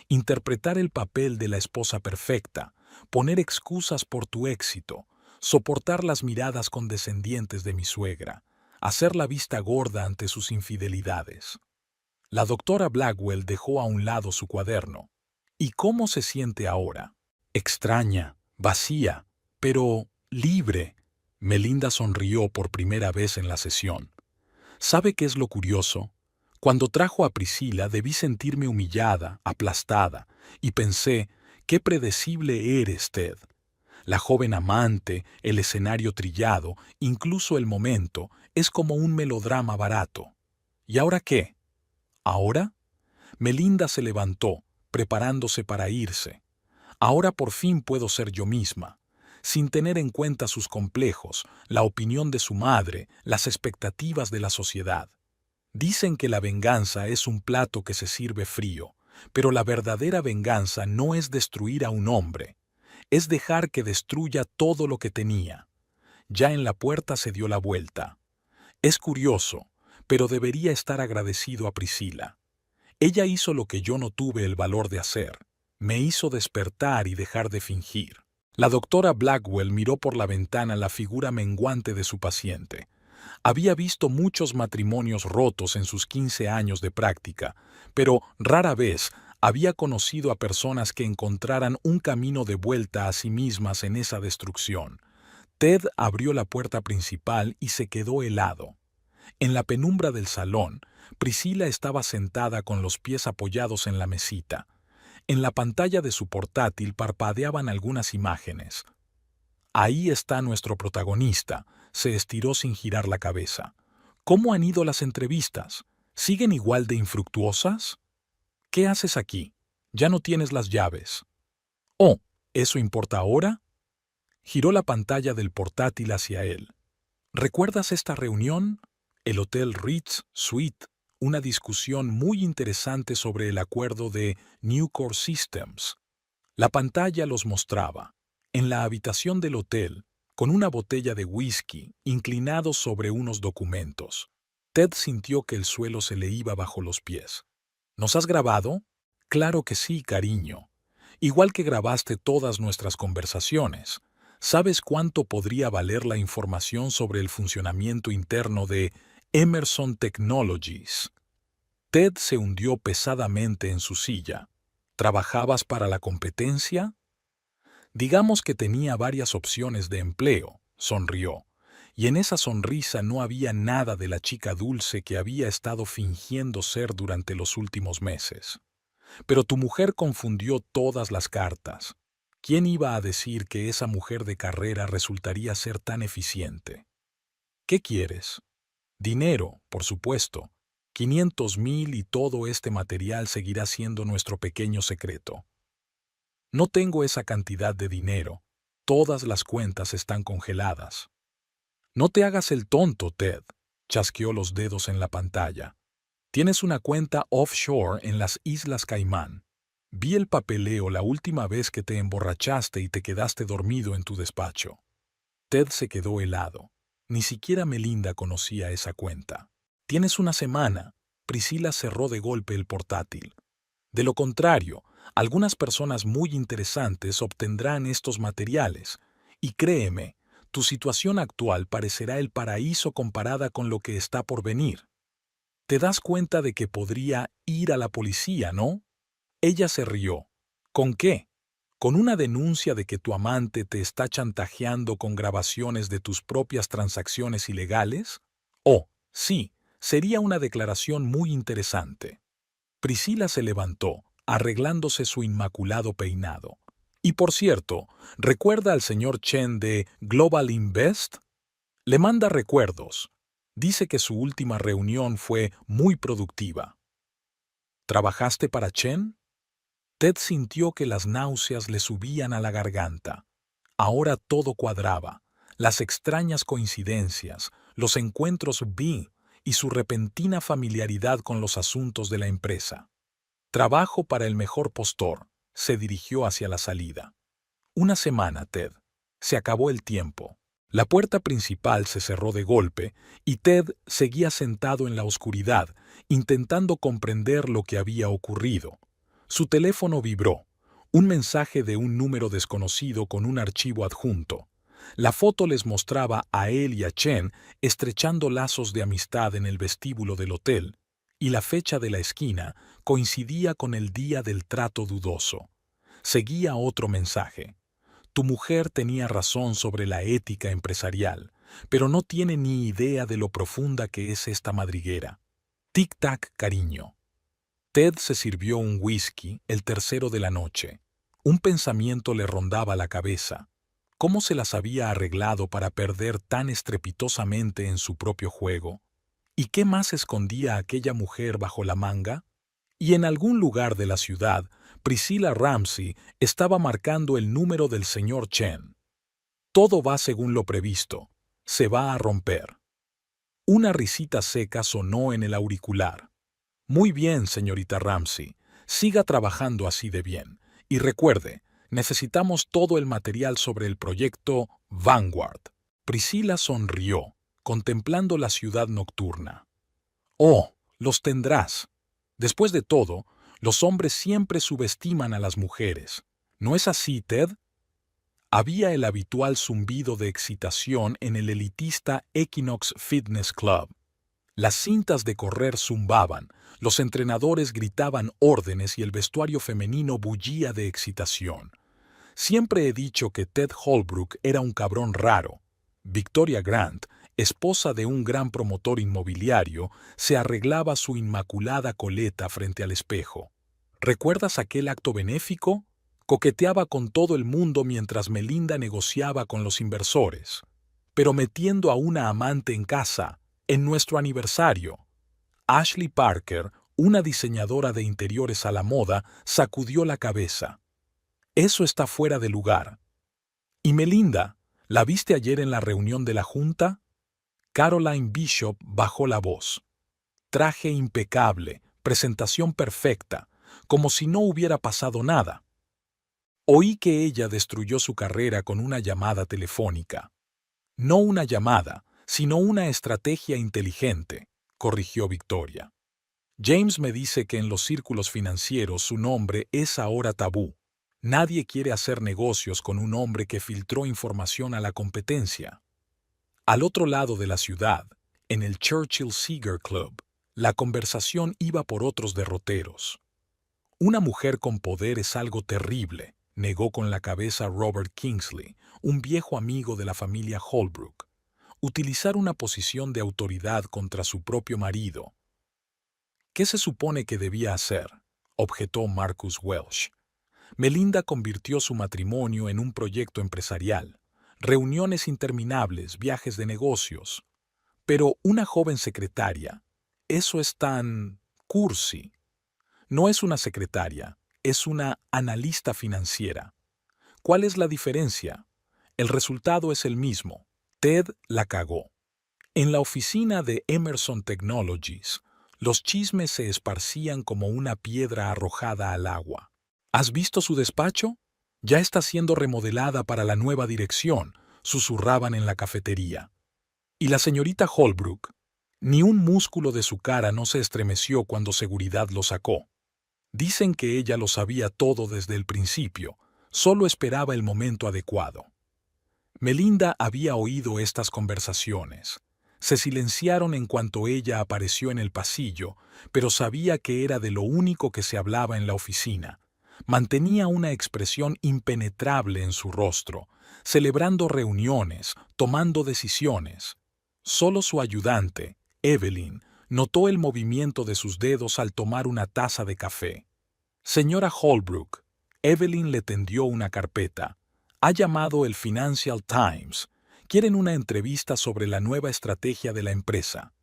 interpretar el papel de la esposa perfecta, poner excusas por tu éxito, soportar las miradas condescendientes de mi suegra, hacer la vista gorda ante sus infidelidades. La doctora Blackwell dejó a un lado su cuaderno. ¿Y cómo se siente ahora? Extraña, vacía, pero libre. Melinda sonrió por primera vez en la sesión. ¿Sabe qué es lo curioso? Cuando trajo a Priscilla debí sentirme humillada, aplastada, y pensé, qué predecible eres, Ted. La joven amante, el escenario trillado, incluso el momento, es como un melodrama barato. ¿Y ahora qué? ¿Ahora? Melinda se levantó, preparándose para irse. Ahora por fin puedo ser yo misma. sin tener en cuenta sus complejos, la opinión de su madre, las expectativas de la sociedad. Dicen que la venganza es un plato que se sirve frío, pero la verdadera venganza no es destruir a un hombre, es dejar que destruya todo lo que tenía. Ya en la puerta se dio la vuelta. Es curioso, pero debería estar agradecido a Priscila. Ella hizo lo que yo no tuve el valor de hacer. Me hizo despertar y dejar de fingir. La doctora Blackwell miró por la ventana la figura menguante de su paciente. Había visto muchos matrimonios rotos en sus 15 años de práctica, pero rara vez había conocido a personas que encontraran un camino de vuelta a sí mismas en esa destrucción. Ted abrió la puerta principal y se quedó helado. En la penumbra del salón, Priscila estaba sentada con los pies apoyados en la mesita. En la pantalla de su portátil parpadeaban algunas imágenes. Ahí está nuestro protagonista, se estiró sin girar la cabeza. ¿Cómo han ido las entrevistas? ¿Siguen igual de infructuosas? ¿Qué haces aquí? Ya no tienes las llaves. Oh, ¿eso importa ahora? Giró la pantalla del portátil hacia él. ¿Recuerdas esta reunión? El Hotel Ritz Suite, una discusión muy interesante sobre el acuerdo de Nucor Systems. La pantalla los mostraba. En la habitación del hotel, con una botella de whisky, inclinados sobre unos documentos. Ted sintió que el suelo se le iba bajo los pies. ¿Nos has grabado? Claro que sí, cariño. Igual que grabaste todas nuestras conversaciones. ¿Sabes cuánto podría valer la información sobre el funcionamiento interno de Emerson Technologies? Ted se hundió pesadamente en su silla. ¿Trabajabas para la competencia? Digamos que tenía varias opciones de empleo, sonrió, y en esa sonrisa no había nada de la chica dulce que había estado fingiendo ser durante los últimos meses. Pero tu mujer confundió todas las cartas. ¿Quién iba a decir que esa mujer de carrera resultaría ser tan eficiente? ¿Qué quieres? Dinero, por supuesto. 500,000 y todo este material seguirá siendo nuestro pequeño secreto. No tengo esa cantidad de dinero. Todas las cuentas están congeladas. No te hagas el tonto, Ted. Chasqueó los dedos en la pantalla. Tienes una cuenta offshore en las Islas Caimán. Vi el papeleo la última vez que te emborrachaste y te quedaste dormido en tu despacho. Ted se quedó helado. Ni siquiera Melinda conocía esa cuenta. Tienes una semana. Priscila cerró de golpe el portátil. De lo contrario, algunas personas muy interesantes obtendrán estos materiales. Y créeme, tu situación actual parecerá el paraíso comparada con lo que está por venir. Te das cuenta de que podría ir a la policía, ¿no? Ella se rió. ¿Con qué? ¿Con una denuncia de que tu amante te está chantajeando con grabaciones de tus propias transacciones ilegales? Oh, sí, sería una declaración muy interesante. Priscila se levantó, arreglándose su inmaculado peinado. Y por cierto, ¿recuerda al señor Chen de Global Invest? Le manda recuerdos. Dice que su última reunión fue muy productiva. ¿Trabajaste para Chen? Ted sintió que las náuseas le subían a la garganta. Ahora todo cuadraba. Las extrañas coincidencias, los encuentros y su repentina familiaridad con los asuntos de la empresa. Trabajo para el mejor postor. Se dirigió hacia la salida. Una semana, Ted. Se acabó el tiempo. La puerta principal se cerró de golpe y Ted seguía sentado en la oscuridad, intentando comprender lo que había ocurrido. Su teléfono vibró. Un mensaje de un número desconocido con un archivo adjunto. La foto les mostraba a él y a Chen estrechando lazos de amistad en el vestíbulo del hotel, y la fecha de la esquina coincidía con el día del trato dudoso. Seguía otro mensaje. Tu mujer tenía razón sobre la ética empresarial, pero no tiene ni idea de lo profunda que es esta madriguera. Tic-tac, cariño. Ted se sirvió un whisky, el tercero de la noche. Un pensamiento le rondaba la cabeza. ¿Cómo se las había arreglado para perder tan estrepitosamente en su propio juego? ¿Y qué más escondía aquella mujer bajo la manga? Y en algún lugar de la ciudad, Priscilla Ramsey estaba marcando el número del señor Chen. Todo va según lo previsto. Se va a romper. Una risita seca sonó en el auricular. Muy bien, señorita Ramsey. Siga trabajando así de bien. Y recuerde, necesitamos todo el material sobre el proyecto Vanguard. Priscilla sonrió, contemplando la ciudad nocturna. Oh, los tendrás. Después de todo, los hombres siempre subestiman a las mujeres. ¿No es así, Ted? Había el habitual zumbido de excitación en el elitista Equinox Fitness Club. Las cintas de correr zumbaban, los entrenadores gritaban órdenes y el vestuario femenino bullía de excitación. Siempre he dicho que Ted Holbrook era un cabrón raro. Victoria Grant, esposa de un gran promotor inmobiliario, se arreglaba su inmaculada coleta frente al espejo. ¿Recuerdas aquel acto benéfico? Coqueteaba con todo el mundo mientras Melinda negociaba con los inversores, pero metiendo a una amante en casa, en nuestro aniversario. Ashley Parker, una diseñadora de interiores a la moda, sacudió la cabeza. Eso está fuera de lugar. ¿Y Melinda? ¿La viste ayer en la reunión de la junta? Caroline Bishop bajó la voz. Traje impecable, presentación perfecta, como si no hubiera pasado nada. Oí que ella destruyó su carrera con una llamada telefónica. No una llamada, sino una estrategia inteligente, corrigió Victoria. James me dice que en los círculos financieros su nombre es ahora tabú. Nadie quiere hacer negocios con un hombre que filtró información a la competencia. Al otro lado de la ciudad, en el Churchill Cigar Club, la conversación iba por otros derroteros. Una mujer con poder es algo terrible, negó con la cabeza Robert Kingsley, un viejo amigo de la familia Holbrook. Utilizar una posición de autoridad contra su propio marido. ¿Qué se supone que debía hacer?, objetó Marcus Welsh. Melinda convirtió su matrimonio en un proyecto empresarial, reuniones interminables, viajes de negocios. Pero una joven secretaria, eso es tan cursi. No es una secretaria, es una analista financiera. ¿Cuál es la diferencia? El resultado es el mismo. Ted la cagó. En la oficina de Emerson Technologies, los chismes se esparcían como una piedra arrojada al agua. ¿Has visto su despacho? Ya está siendo remodelada para la nueva dirección, susurraban en la cafetería. ¿Y la señorita Holbrook? Ni un músculo de su cara no se estremeció cuando seguridad lo sacó. Dicen que ella lo sabía todo desde el principio, solo esperaba el momento adecuado. Melinda había oído estas conversaciones. Se silenciaron en cuanto ella apareció en el pasillo, pero sabía que era de lo único que se hablaba en la oficina. Mantenía una expresión impenetrable en su rostro, celebrando reuniones, tomando decisiones. Solo su ayudante, Evelyn, notó el movimiento de sus dedos al tomar una taza de café. Señora Holbrook, Evelyn le tendió una carpeta. Ha llamado el Financial Times. Quieren una entrevista sobre la nueva estrategia de la empresa.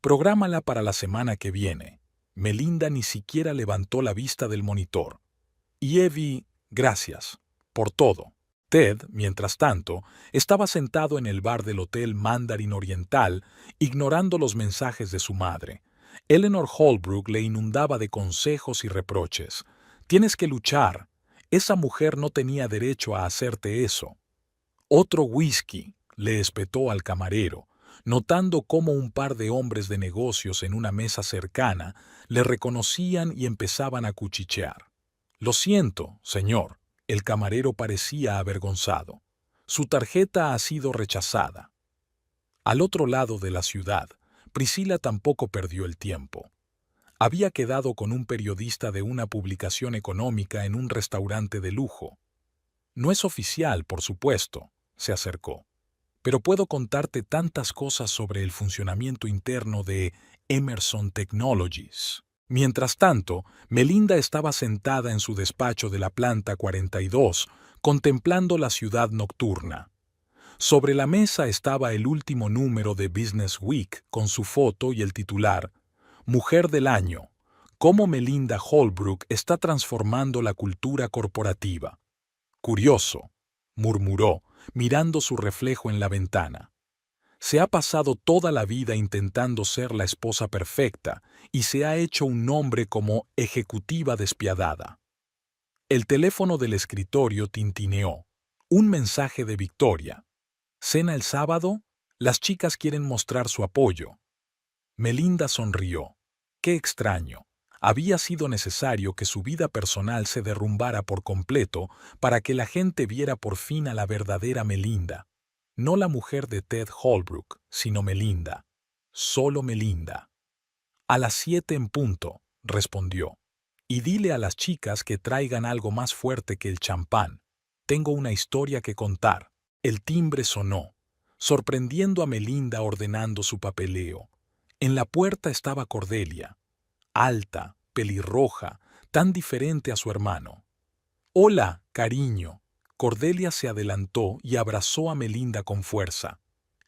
Prográmala para la semana que viene. Melinda ni siquiera levantó la vista del monitor. Y Evie, gracias por todo. Ted, mientras tanto, estaba sentado en el bar del Hotel Mandarin Oriental, ignorando los mensajes de su madre. Eleanor Holbrook le inundaba de consejos y reproches. Tienes que luchar. Esa mujer no tenía derecho a hacerte eso. Otro whisky, le espetó al camarero, notando cómo un par de hombres de negocios en una mesa cercana le reconocían y empezaban a cuchichear. Lo siento, señor. El camarero parecía avergonzado. Su tarjeta ha sido rechazada. Al otro lado de la ciudad, Priscilla tampoco perdió el tiempo. Había quedado con un periodista de una publicación económica en un restaurante de lujo. No es oficial, por supuesto, se acercó. Pero puedo contarte tantas cosas sobre el funcionamiento interno de Emerson Technologies. Mientras tanto, Melinda estaba sentada en su despacho de la planta 42, contemplando la ciudad nocturna. Sobre la mesa estaba el último número de Business Week con su foto y el titular, Mujer del Año, cómo Melinda Holbrook está transformando la cultura corporativa. Curioso. murmuró, mirando su reflejo en la ventana. Se ha pasado toda la vida intentando ser la esposa perfecta y se ha hecho un nombre como ejecutiva despiadada. El teléfono del escritorio tintineó. Un mensaje de Victoria. ¿Cena el sábado? Las chicas quieren mostrar su apoyo. Melinda sonrió. Qué extraño. Había sido necesario que su vida personal se derrumbara por completo para que la gente viera por fin a la verdadera Melinda. No la mujer de Ted Holbrook, sino Melinda. Solo Melinda. A las 7 en punto, respondió. Y dile a las chicas que traigan algo más fuerte que el champán. Tengo una historia que contar. El timbre sonó, sorprendiendo a Melinda ordenando su papeleo. En la puerta estaba Cordelia, alta, pelirroja, tan diferente a su hermano. «Hola, cariño». Cordelia se adelantó y abrazó a Melinda con fuerza.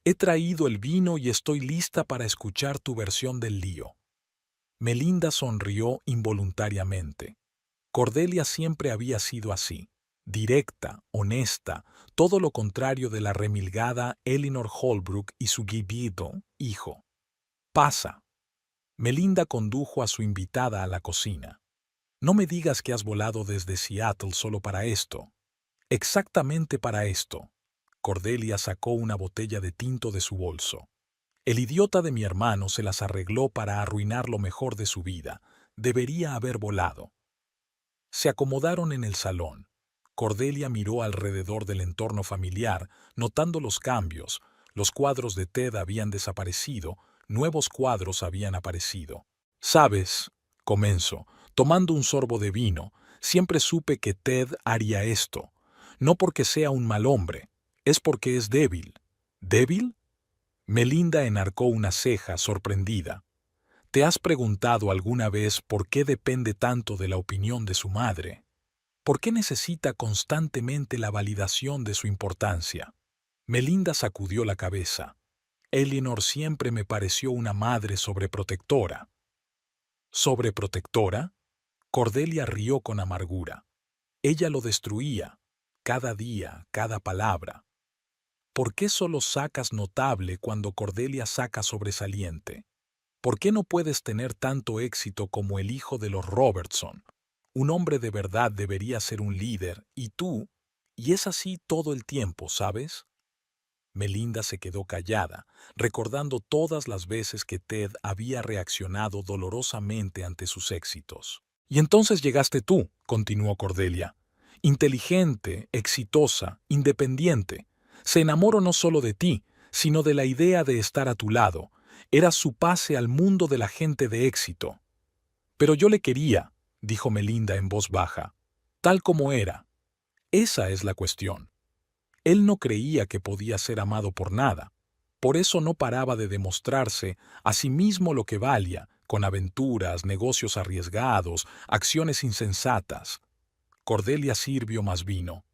«He traído el vino y estoy lista para escuchar tu versión del lío». Melinda sonrió involuntariamente. Cordelia siempre había sido así, directa, honesta, todo lo contrario de la remilgada Eleanor Holbrook y su guibido hijo. «Pasa». Melinda condujo a su invitada a la cocina. «No me digas que has volado desde Seattle solo para esto». «Exactamente para esto». Cordelia sacó una botella de tinto de su bolso. «El idiota de mi hermano se las arregló para arruinar lo mejor de su vida. Debería haber volado». Se acomodaron en el salón. Cordelia miró alrededor del entorno familiar, notando los cambios. Los cuadros de Ted habían desaparecido, nuevos cuadros habían aparecido. «¿Sabes?», comenzó, tomando un sorbo de vino, «siempre supe que Ted haría esto. No porque sea un mal hombre, es porque es débil». «¿Débil?». Melinda enarcó una ceja, sorprendida. ¿Te has preguntado alguna vez por qué depende tanto de la opinión de su madre? ¿Por qué necesita constantemente la validación de su importancia? Melinda sacudió la cabeza. Eleanor siempre me pareció una madre sobreprotectora. ¿Sobreprotectora? Cordelia rió con amargura. Ella lo destruía, cada día, cada palabra. ¿Por qué solo sacas notable cuando Cordelia saca sobresaliente? ¿Por qué no puedes tener tanto éxito como el hijo de los Robertson? Un hombre de verdad debería ser un líder, y tú, y es así todo el tiempo, ¿sabes? Melinda se quedó callada, recordando todas las veces que Ted había reaccionado dolorosamente ante sus éxitos. «Y entonces llegaste tú», continuó Cordelia. «Inteligente, exitosa, independiente. Se enamoró no solo de ti, sino de la idea de estar a tu lado. Era su pase al mundo de la gente de éxito». «Pero yo le quería», dijo Melinda en voz baja, «tal como era. Esa es la cuestión». Él no creía que podía ser amado por nada. Por eso no paraba de demostrarse a sí mismo lo que valía, con aventuras, negocios arriesgados, acciones insensatas. Cordelia sirvió más vino.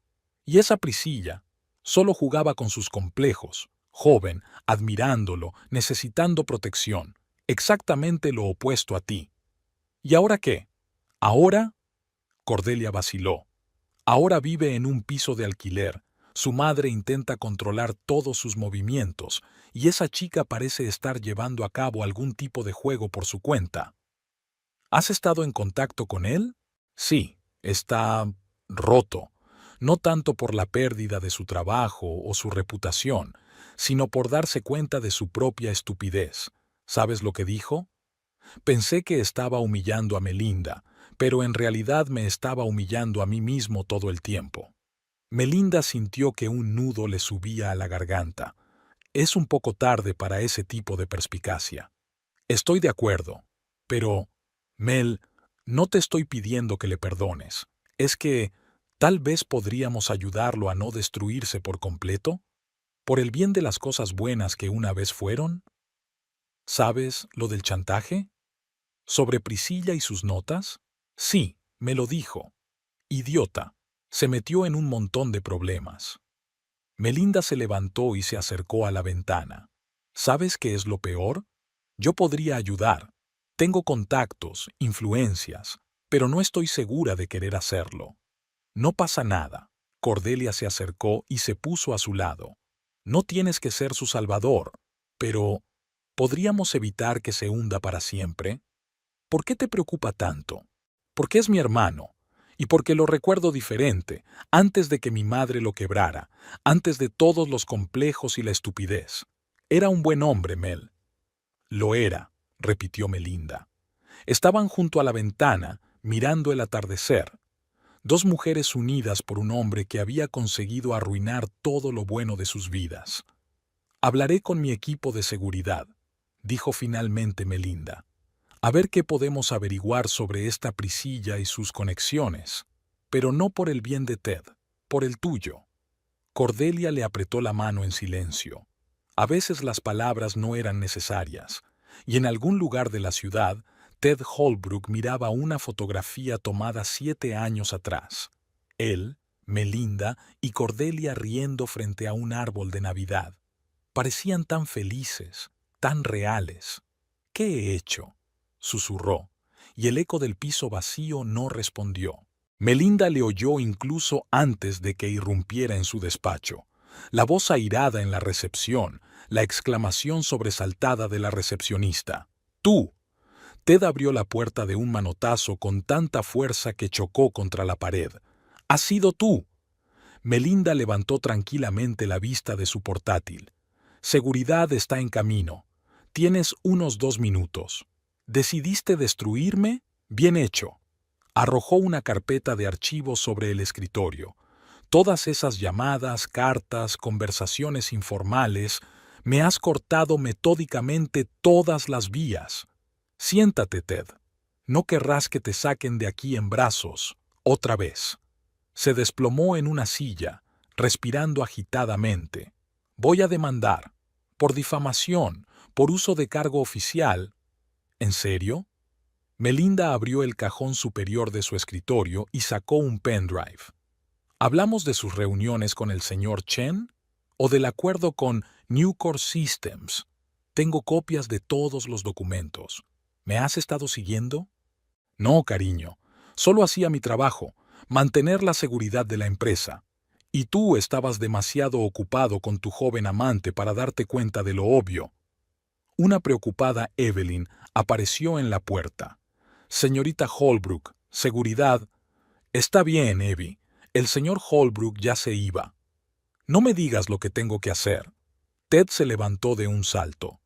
Y esa Priscilla solo jugaba con sus complejos, joven, admirándolo, necesitando protección, exactamente lo opuesto a ti. ¿Y ahora qué? ¿Ahora? Cordelia vaciló. Ahora vive en un piso de alquiler. Su madre intenta controlar todos sus movimientos, y esa chica parece estar llevando a cabo algún tipo de juego por su cuenta. ¿Has estado en contacto con él? Sí, está roto, no tanto por la pérdida de su trabajo o su reputación, sino por darse cuenta de su propia estupidez. ¿Sabes lo que dijo? Pensé que estaba humillando a Melinda, pero en realidad me estaba humillando a mí mismo todo el tiempo. Melinda sintió que un nudo le subía a la garganta. Es un poco tarde para ese tipo de perspicacia. Estoy de acuerdo, pero, Mel, no te estoy pidiendo que le perdones. Es que tal vez podríamos ayudarlo a no destruirse por completo, por el bien de las cosas buenas que una vez fueron. ¿Sabes lo del chantaje? ¿Sobre Priscilla y sus notas? Sí, me lo dijo. Idiota. Se metió en un montón de problemas. Melinda se levantó y se acercó a la ventana. ¿Sabes qué es lo peor? Yo podría ayudar. Tengo contactos, influencias, pero no estoy segura de querer hacerlo. No pasa nada. Cordelia se acercó y se puso a su lado. No tienes que ser su salvador, pero ¿podríamos evitar que se hunda para siempre? ¿Por qué te preocupa tanto? Porque es mi hermano, y porque lo recuerdo diferente, antes de que mi madre lo quebrara, antes de todos los complejos y la estupidez. Era un buen hombre, Mel. Lo era, repitió Melinda. Estaban junto a la ventana, mirando el atardecer. Dos mujeres unidas por un hombre que había conseguido arruinar todo lo bueno de sus vidas. Hablaré con mi equipo de seguridad, dijo finalmente Melinda. A ver qué podemos averiguar sobre esta Priscilla y sus conexiones. Pero no por el bien de Ted, por el tuyo. Cordelia le apretó la mano en silencio. A veces las palabras no eran necesarias, y en algún lugar de la ciudad, Ted Holbrook miraba una fotografía tomada 7 años atrás. Él, Melinda y Cordelia riendo frente a un árbol de Navidad. Parecían tan felices, tan reales. ¿Qué he hecho?, susurró, y el eco del piso vacío no respondió. Melinda le oyó incluso antes de que irrumpiera en su despacho. La voz airada en la recepción, la exclamación sobresaltada de la recepcionista. ¡Tú! Ted abrió la puerta de un manotazo con tanta fuerza que chocó contra la pared. ¡Has sido tú! Melinda levantó tranquilamente la vista de su portátil. Seguridad está en camino. Tienes unos 2 minutos. ¿Decidiste destruirme? Bien hecho. Arrojó una carpeta de archivos sobre el escritorio. Todas esas llamadas, cartas, conversaciones informales, me has cortado metódicamente todas las vías. Siéntate, Ted. No querrás que te saquen de aquí en brazos, otra vez. Se desplomó en una silla, respirando agitadamente. Voy a demandar. Por difamación, por uso de cargo oficial. ¿En serio? Melinda abrió el cajón superior de su escritorio y sacó un pendrive. ¿Hablamos de sus reuniones con el señor Chen? ¿O del acuerdo con Nucor Systems? Tengo copias de todos los documentos. ¿Me has estado siguiendo? No, cariño. Solo hacía mi trabajo, mantener la seguridad de la empresa. Y tú estabas demasiado ocupado con tu joven amante para darte cuenta de lo obvio. Una preocupada Evelyn apareció en la puerta. Señorita Holbrook, seguridad. Está bien, Evie. El señor Holbrook ya se iba. No me digas lo que tengo que hacer. Ted se levantó de un salto.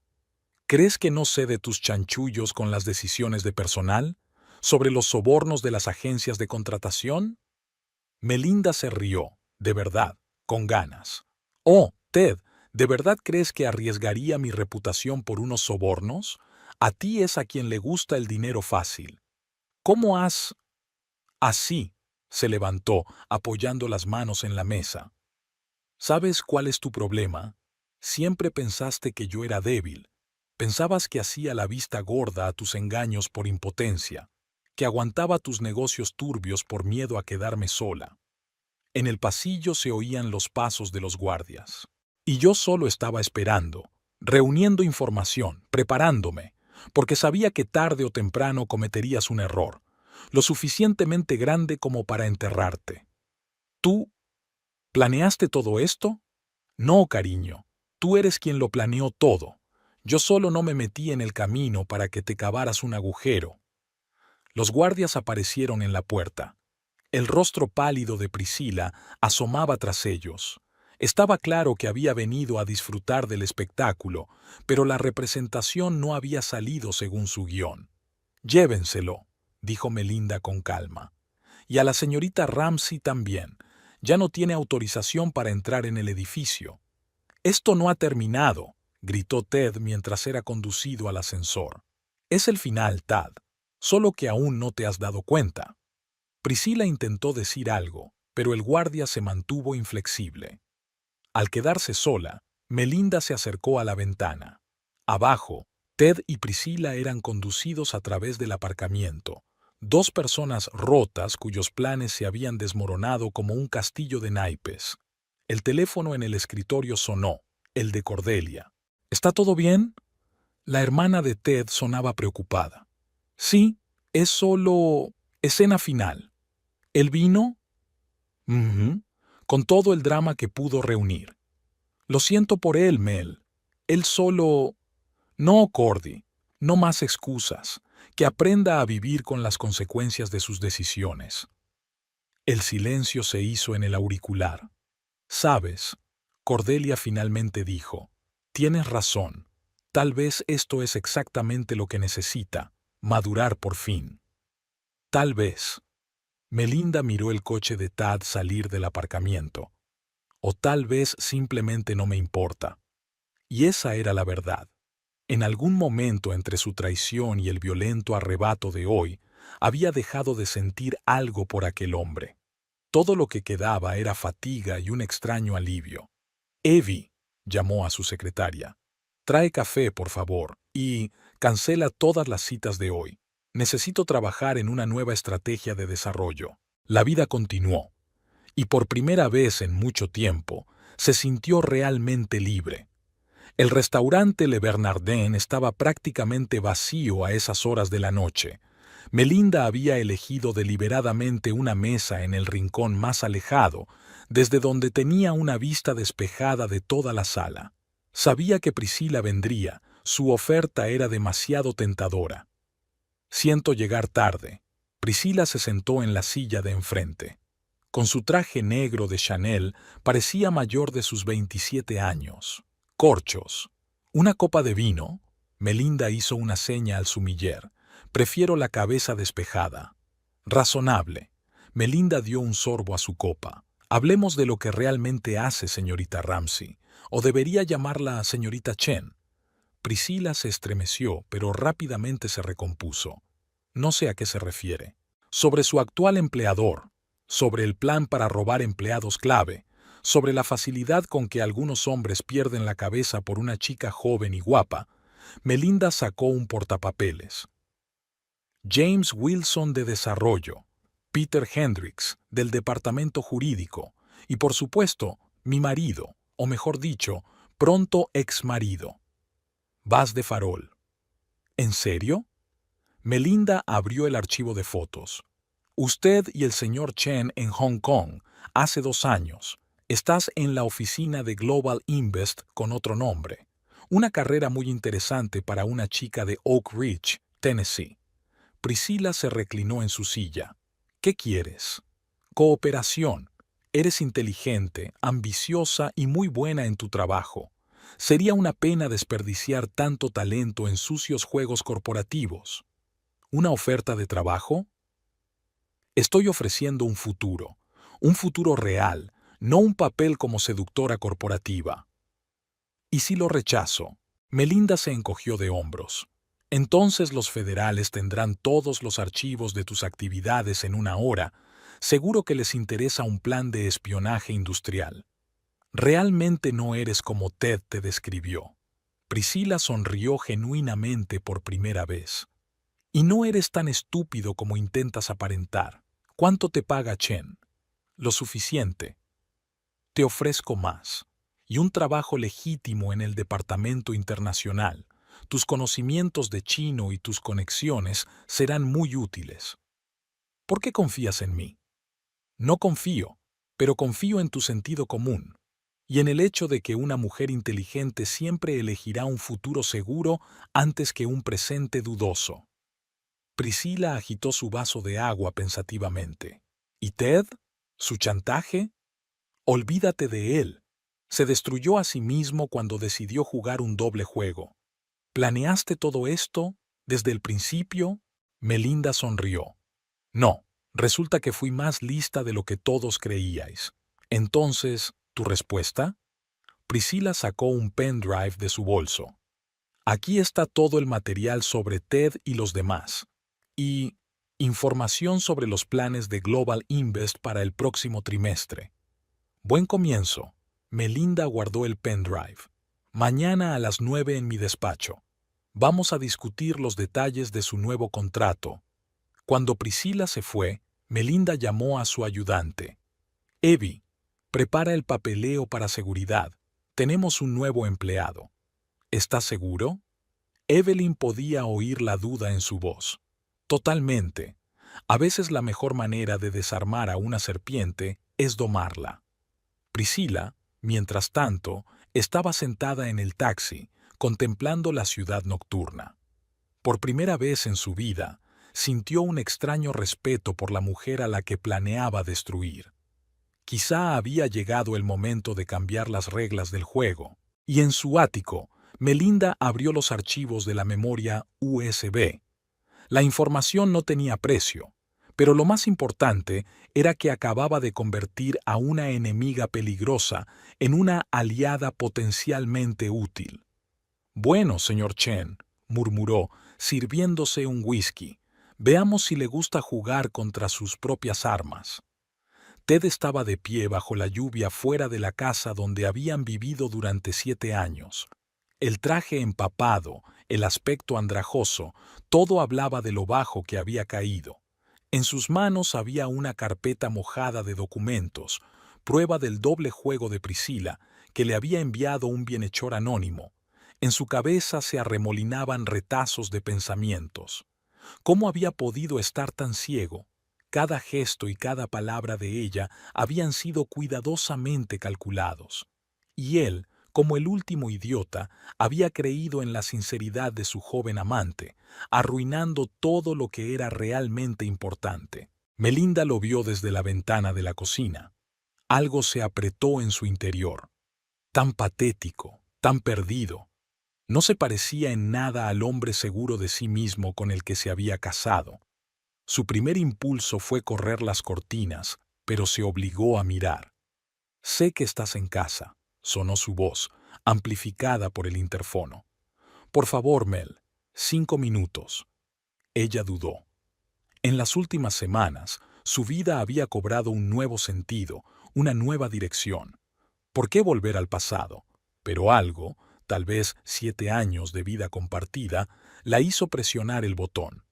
¿Crees que no sé de tus chanchullos con las decisiones de personal? ¿Sobre los sobornos de las agencias de contratación? Melinda se rió, de verdad, con ganas. Oh, Ted, ¿de verdad crees que arriesgaría mi reputación por unos sobornos? A ti es a quien le gusta el dinero fácil. ¿Cómo has...? Así, se levantó, apoyando las manos en la mesa. ¿Sabes cuál es tu problema? Siempre pensaste que yo era débil. Pensabas que hacía la vista gorda a tus engaños por impotencia, que aguantaba tus negocios turbios por miedo a quedarme sola. En el pasillo se oían los pasos de los guardias. Y yo solo estaba esperando, reuniendo información, preparándome, porque sabía que tarde o temprano cometerías un error, lo suficientemente grande como para enterrarte. ¿Tú planeaste todo esto? No, cariño, tú eres quien lo planeó todo. Yo solo no me metí en el camino para que te cavaras un agujero. Los guardias aparecieron en la puerta. El rostro pálido de Priscila asomaba tras ellos. Estaba claro que había venido a disfrutar del espectáculo, pero la representación no había salido según su guión. Llévenselo, dijo Melinda con calma. Y a la señorita Ramsey también. Ya no tiene autorización para entrar en el edificio. Esto no ha terminado, gritó Ted mientras era conducido al ascensor. Es el final, Tad. Solo que aún no te has dado cuenta. Priscila intentó decir algo, pero el guardia se mantuvo inflexible. Al quedarse sola, Melinda se acercó a la ventana. Abajo, Ted y Priscila eran conducidos a través del aparcamiento. 2 personas rotas cuyos planes se habían desmoronado como un castillo de naipes. El teléfono en el escritorio sonó, el de Cordelia. ¿Está todo bien? La hermana de Ted sonaba preocupada. Sí, es solo escena final. ¿El vino? con todo el drama que pudo reunir. Lo siento por él, Mel. Él solo... No, Cordy, no más excusas. Que aprenda a vivir con las consecuencias de sus decisiones. El silencio se hizo en el auricular. Sabes, Cordelia finalmente dijo, tienes razón. Tal vez esto es exactamente lo que necesita, madurar por fin. Tal vez. Melinda miró el coche de Tad salir del aparcamiento. O tal vez simplemente no me importa. Y esa era la verdad. En algún momento entre su traición y el violento arrebato de hoy, había dejado de sentir algo por aquel hombre. Todo lo que quedaba era fatiga y un extraño alivio. Evie, llamó a su secretaria. Trae café, por favor, y cancela todas las citas de hoy. Necesito trabajar en una nueva estrategia de desarrollo. La vida continuó, y por primera vez en mucho tiempo, se sintió realmente libre. El restaurante Le Bernardin estaba prácticamente vacío a esas horas de la noche. Melinda había elegido deliberadamente una mesa en el rincón más alejado, desde donde tenía una vista despejada de toda la sala. Sabía que Priscila vendría, su oferta era demasiado tentadora. Siento llegar tarde. Priscila se sentó en la silla de enfrente. Con su traje negro de Chanel, parecía mayor de sus 27 años. Corchos. ¿Una copa de vino? Melinda hizo una seña al sumiller. Prefiero la cabeza despejada. Razonable. Melinda dio un sorbo a su copa. Hablemos de lo que realmente hace, señorita Ramsey. ¿O debería llamarla señorita Chen? Priscila se estremeció, pero rápidamente se recompuso. No sé a qué se refiere. Sobre su actual empleador, sobre el plan para robar empleados clave, sobre la facilidad con que algunos hombres pierden la cabeza por una chica joven y guapa, Melinda sacó un portapapeles. James Wilson de Desarrollo, Peter Hendricks del Departamento Jurídico y, por supuesto, mi marido, o mejor dicho, pronto exmarido. Vas de farol. ¿En serio? Melinda abrió el archivo de fotos. Usted y el señor Chen en Hong Kong, hace 2 años. Estás en la oficina de Global Invest con otro nombre. Una carrera muy interesante para una chica de Oak Ridge, Tennessee. Priscila se reclinó en su silla. ¿Qué quieres? Cooperación. Eres inteligente, ambiciosa y muy buena en tu trabajo. Sería una pena desperdiciar tanto talento en sucios juegos corporativos. ¿Una oferta de trabajo? Estoy ofreciendo un futuro real, no un papel como seductora corporativa. ¿Y si lo rechazo? Melinda se encogió de hombros. Entonces los federales tendrán todos los archivos de tus actividades en 1 hora. Seguro que les interesa un plan de espionaje industrial. Realmente no eres como Ted te describió. Priscila sonrió genuinamente por primera vez. Y no eres tan estúpido como intentas aparentar. ¿Cuánto te paga Chen? Lo suficiente. Te ofrezco más. Y un trabajo legítimo en el departamento internacional. Tus conocimientos de chino y tus conexiones serán muy útiles. ¿Por qué confías en mí? No confío, pero confío en tu sentido común. Y en el hecho de que una mujer inteligente siempre elegirá un futuro seguro antes que un presente dudoso. Priscila agitó su vaso de agua pensativamente. ¿Y Ted? ¿Su chantaje? Olvídate de él. Se destruyó a sí mismo cuando decidió jugar un doble juego. ¿Planeaste todo esto desde el principio? Melinda sonrió. No, resulta que fui más lista de lo que todos creíais. Entonces, ¿tu respuesta? Priscila sacó un pendrive de su bolso. Aquí está todo el material sobre Ted y los demás. Y información sobre los planes de Global Invest para el próximo trimestre. Buen comienzo. Melinda guardó el pendrive. Mañana a las 9 en mi despacho. Vamos a discutir los detalles de su nuevo contrato. Cuando Priscila se fue, Melinda llamó a su ayudante. Evie, prepara el papeleo para seguridad. Tenemos un nuevo empleado. ¿Estás seguro? Evelyn podía oír la duda en su voz. Totalmente. A veces la mejor manera de desarmar a una serpiente es domarla. Priscila, mientras tanto, estaba sentada en el taxi, contemplando la ciudad nocturna. Por primera vez en su vida, sintió un extraño respeto por la mujer a la que planeaba destruir. Quizá había llegado el momento de cambiar las reglas del juego, y en su ático, Melinda abrió los archivos de la memoria USB. La información no tenía precio, pero lo más importante era que acababa de convertir a una enemiga peligrosa en una aliada potencialmente útil. «Bueno, señor Chen», murmuró, sirviéndose un whisky, «veamos si le gusta jugar contra sus propias armas». Ted estaba de pie bajo la lluvia fuera de la casa donde habían vivido durante 7 años. El traje empapado, el aspecto andrajoso, todo hablaba de lo bajo que había caído. En sus manos había una carpeta mojada de documentos, prueba del doble juego de Priscila, que le había enviado un bienhechor anónimo. En su cabeza se arremolinaban retazos de pensamientos. ¿Cómo había podido estar tan ciego? Cada gesto y cada palabra de ella habían sido cuidadosamente calculados. Y él, como el último idiota, había creído en la sinceridad de su joven amante, arruinando todo lo que era realmente importante. Melinda lo vio desde la ventana de la cocina. Algo se apretó en su interior. Tan patético, tan perdido. No se parecía en nada al hombre seguro de sí mismo con el que se había casado. Su primer impulso fue correr las cortinas, pero se obligó a mirar. «Sé que estás en casa», sonó su voz, amplificada por el interfono. «Por favor, Mel, 5 minutos». Ella dudó. En las últimas semanas, su vida había cobrado un nuevo sentido, una nueva dirección. ¿Por qué volver al pasado? Pero algo, tal vez 7 años de vida compartida, la hizo presionar el botón.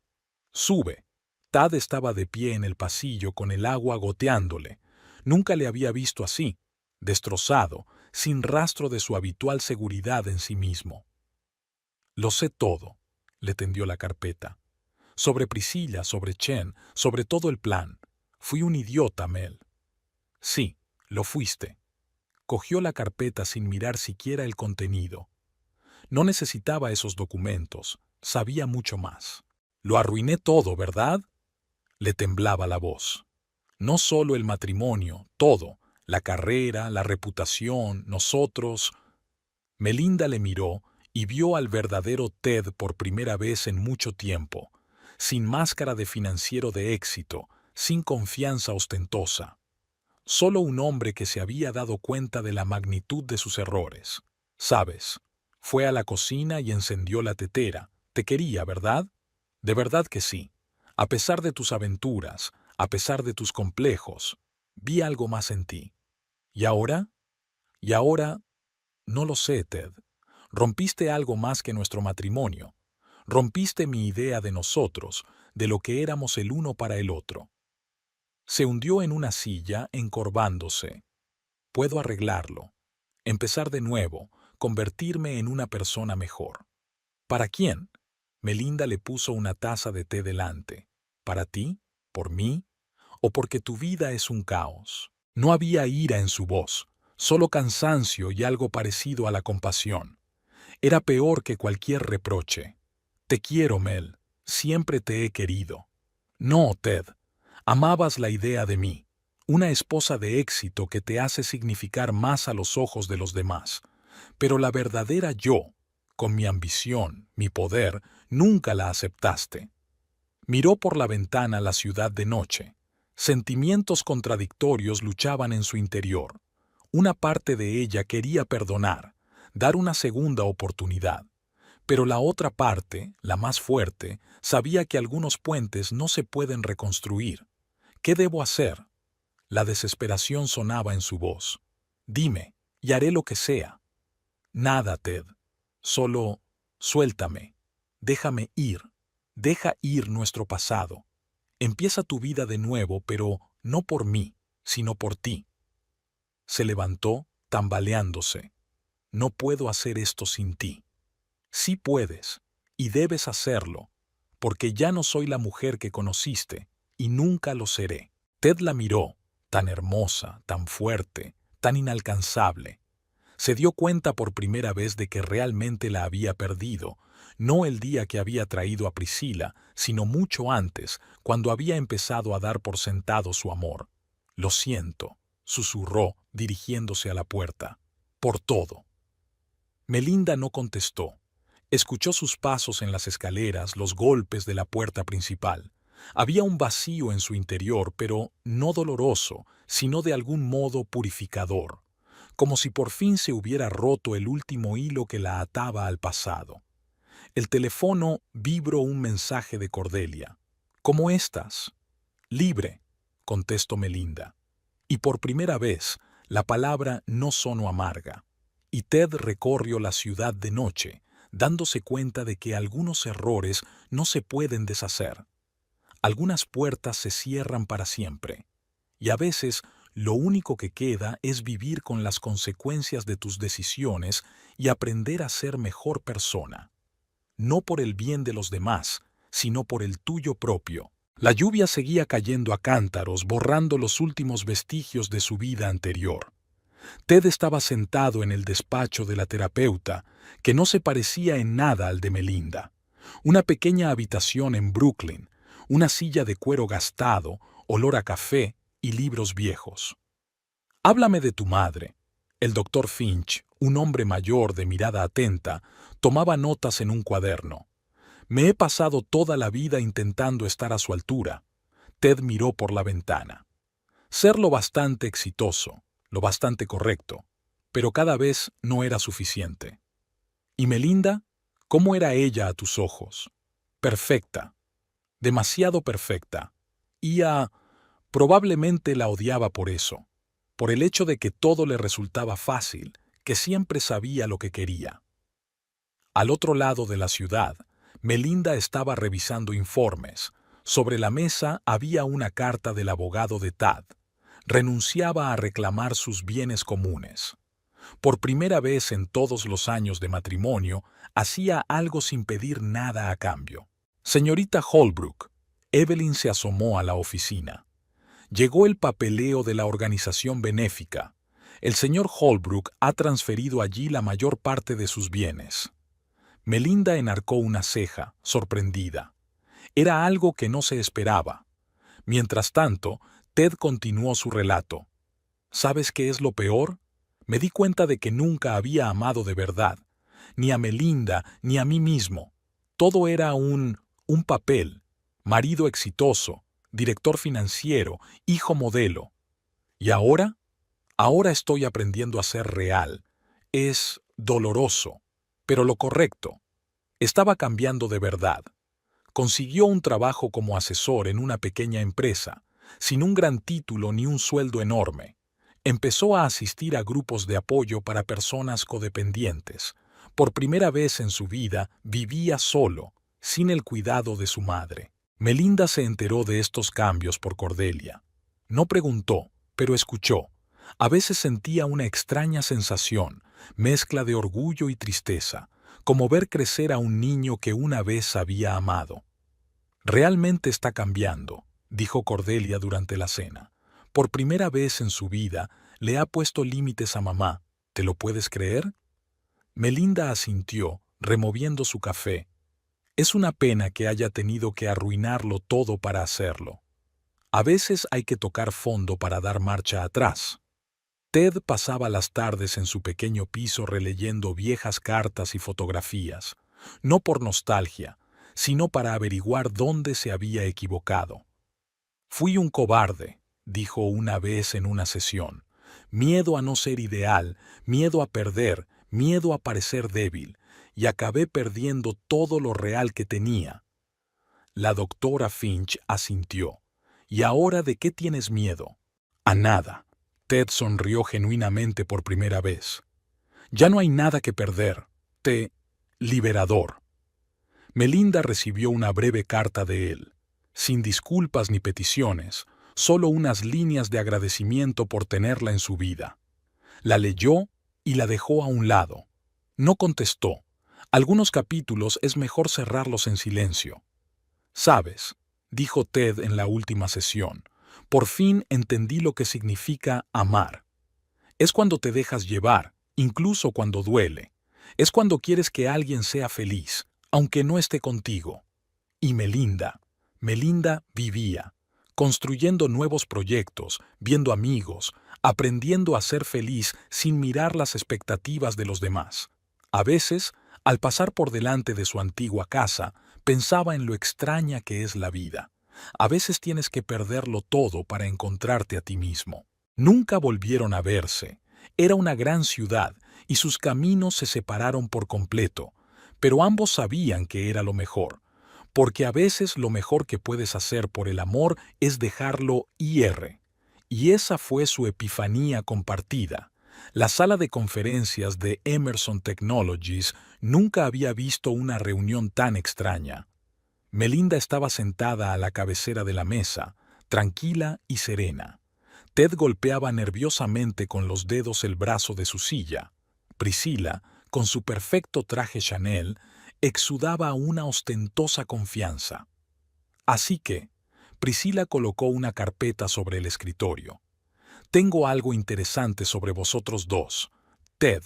«Sube». Tad estaba de pie en el pasillo con el agua goteándole. Nunca le había visto así, destrozado, sin rastro de su habitual seguridad en sí mismo. «Lo sé todo», le tendió la carpeta. «Sobre Priscilla, sobre Chen, sobre todo el plan. Fui un idiota, Mel». «Sí, lo fuiste». Cogió la carpeta sin mirar siquiera el contenido. No necesitaba esos documentos, sabía mucho más. «Lo arruiné todo, ¿verdad?», le temblaba la voz. «No solo el matrimonio, todo, la carrera, la reputación, nosotros». Melinda le miró y vio al verdadero Ted por primera vez en mucho tiempo, sin máscara de financiero de éxito, sin confianza ostentosa. Solo un hombre que se había dado cuenta de la magnitud de sus errores. «¿Sabes? Fue a la cocina y encendió la tetera. Te quería, ¿verdad? De verdad que sí. A pesar de tus aventuras, a pesar de tus complejos, vi algo más en ti. ¿Y ahora? Y ahora, no lo sé, Ted. Rompiste algo más que nuestro matrimonio. Rompiste mi idea de nosotros, de lo que éramos el uno para el otro». Se hundió en una silla, encorvándose. «Puedo arreglarlo. Empezar de nuevo, convertirme en una persona mejor». «¿Para quién?». Melinda le puso una taza de té delante. «¿Para ti? ¿Por mí? ¿O porque tu vida es un caos?». No había ira en su voz, solo cansancio y algo parecido a la compasión. Era peor que cualquier reproche. «Te quiero, Mel. Siempre te he querido». «No, Ted. Amabas la idea de mí. Una esposa de éxito que te hace significar más a los ojos de los demás. Pero la verdadera yo, con mi ambición, mi poder, nunca la aceptaste». Miró por la ventana la ciudad de noche. Sentimientos contradictorios luchaban en su interior. Una parte de ella quería perdonar, dar una segunda oportunidad. Pero la otra parte, la más fuerte, sabía que algunos puentes no se pueden reconstruir. «¿Qué debo hacer?». La desesperación sonaba en su voz. «Dime, y haré lo que sea». «Nada, Ted. Solo, suéltame. Déjame ir. Deja ir nuestro pasado. Empieza tu vida de nuevo, pero no por mí, sino por ti». Se levantó, tambaleándose. «No puedo hacer esto sin ti». «Sí puedes, y debes hacerlo, porque ya no soy la mujer que conociste, y nunca lo seré». Ted la miró, tan hermosa, tan fuerte, tan inalcanzable. Se dio cuenta por primera vez de que realmente la había perdido, no el día que había traído a Priscila, sino mucho antes, cuando había empezado a dar por sentado su amor. «Lo siento», susurró, dirigiéndose a la puerta. «Por todo». Melinda no contestó. Escuchó sus pasos en las escaleras, los golpes de la puerta principal. Había un vacío en su interior, pero no doloroso, sino de algún modo purificador, como si por fin se hubiera roto el último hilo que la ataba al pasado. El teléfono vibró un mensaje de Cordelia. «¿Cómo estás?» «Libre», contestó Melinda. Y por primera vez, la palabra no sonó amarga. Y Ted recorrió la ciudad de noche, dándose cuenta de que algunos errores no se pueden deshacer. Algunas puertas se cierran para siempre. Y a veces, lo único que queda es vivir con las consecuencias de tus decisiones y aprender a ser mejor persona. No por el bien de los demás, sino por el tuyo propio. La lluvia seguía cayendo a cántaros, borrando los últimos vestigios de su vida anterior. Ted estaba sentado en el despacho de la terapeuta, que no se parecía en nada al de Melinda. Una pequeña habitación en Brooklyn, una silla de cuero gastado, olor a café y libros viejos. «Háblame de tu madre». El doctor Finch, un hombre mayor de mirada atenta, tomaba notas en un cuaderno. «Me he pasado toda la vida intentando estar a su altura». Ted miró por la ventana. Ser lo bastante exitoso, lo bastante correcto, pero cada vez no era suficiente. ¿Y Melinda? ¿Cómo era ella a tus ojos? Perfecta, demasiado perfecta. Probablemente la odiaba por eso, por el hecho de que todo le resultaba fácil, que siempre sabía lo que quería. Al otro lado de la ciudad, Melinda estaba revisando informes. Sobre la mesa había una carta del abogado de Tad. Renunciaba a reclamar sus bienes comunes. Por primera vez en todos los años de matrimonio, hacía algo sin pedir nada a cambio. «Señorita Holbrook», Evelyn se asomó a la oficina. Llegó el papeleo de la organización benéfica. El señor Holbrook ha transferido allí la mayor parte de sus bienes. Melinda enarcó una ceja, sorprendida. Era algo que no se esperaba. Mientras tanto, Ted continuó su relato. «¿Sabes qué es lo peor? Me di cuenta de que nunca había amado de verdad, ni a Melinda ni a mí mismo. Todo era un papel, marido exitoso, director financiero, hijo modelo. ¿Y ahora? Ahora estoy aprendiendo a ser real. Es doloroso, pero lo correcto. Estaba cambiando de verdad. Consiguió un trabajo como asesor en una pequeña empresa, sin un gran título ni un sueldo enorme. Empezó a asistir a grupos de apoyo para personas codependientes. Por primera vez en su vida vivía solo, sin el cuidado de su madre. Melinda se enteró de estos cambios por Cordelia. No preguntó, pero escuchó. A veces sentía una extraña sensación, mezcla de orgullo y tristeza, como ver crecer a un niño que una vez había amado. «Realmente está cambiando», dijo Cordelia durante la cena. «Por primera vez en su vida le ha puesto límites a mamá. ¿Te lo puedes creer?» Melinda asintió, removiendo su café. «Es una pena que haya tenido que arruinarlo todo para hacerlo. A veces hay que tocar fondo para dar marcha atrás». Ted pasaba las tardes en su pequeño piso releyendo viejas cartas y fotografías, no por nostalgia, sino para averiguar dónde se había equivocado. «Fui un cobarde», dijo una vez en una sesión. «Miedo a no ser ideal, miedo a perder, miedo a parecer débil, y acabé perdiendo todo lo real que tenía». La doctora Finch asintió. «¿Y ahora de qué tienes miedo?» «A nada». Ted sonrió genuinamente por primera vez. «Ya no hay nada que perder. Liberador». Melinda recibió una breve carta de él, sin disculpas ni peticiones, solo unas líneas de agradecimiento por tenerla en su vida. La leyó y la dejó a un lado. No contestó. Algunos capítulos es mejor cerrarlos en silencio. «¿Sabes?», dijo Ted en la última sesión, «por fin entendí lo que significa amar. Es cuando te dejas llevar, incluso cuando duele. Es cuando quieres que alguien sea feliz, aunque no esté contigo. Y Melinda vivía, construyendo nuevos proyectos, viendo amigos, aprendiendo a ser feliz sin mirar las expectativas de los demás. A veces, al pasar por delante de su antigua casa, pensaba en lo extraña que es la vida. A veces tienes que perderlo todo para encontrarte a ti mismo. Nunca volvieron a verse. Era una gran ciudad y sus caminos se separaron por completo, pero ambos sabían que era lo mejor, porque a veces lo mejor que puedes hacer por el amor es dejarlo ir. Y esa fue su epifanía compartida. La sala de conferencias de Emerson Technologies nunca había visto una reunión tan extraña. Melinda estaba sentada a la cabecera de la mesa, tranquila y serena. Ted golpeaba nerviosamente con los dedos el brazo de su silla. Priscilla, con su perfecto traje Chanel, exudaba una ostentosa confianza. Así que, Priscilla colocó una carpeta sobre el escritorio. Tengo algo interesante sobre vosotros dos. Ted,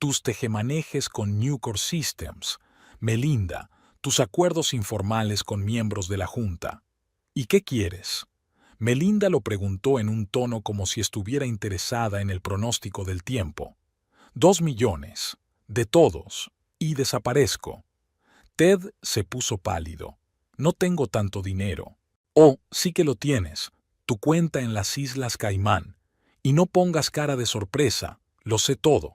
tus tejemanejes con Nucor Systems. Melinda, tus acuerdos informales con miembros de la Junta. ¿Y qué quieres? Melinda lo preguntó en un tono como si estuviera interesada en el pronóstico del tiempo. 2 millones. De todos. Y desaparezco. Ted se puso pálido. No tengo tanto dinero. Oh, sí que lo tienes. Tu cuenta en las Islas Caimán. Y no pongas cara de sorpresa. Lo sé todo.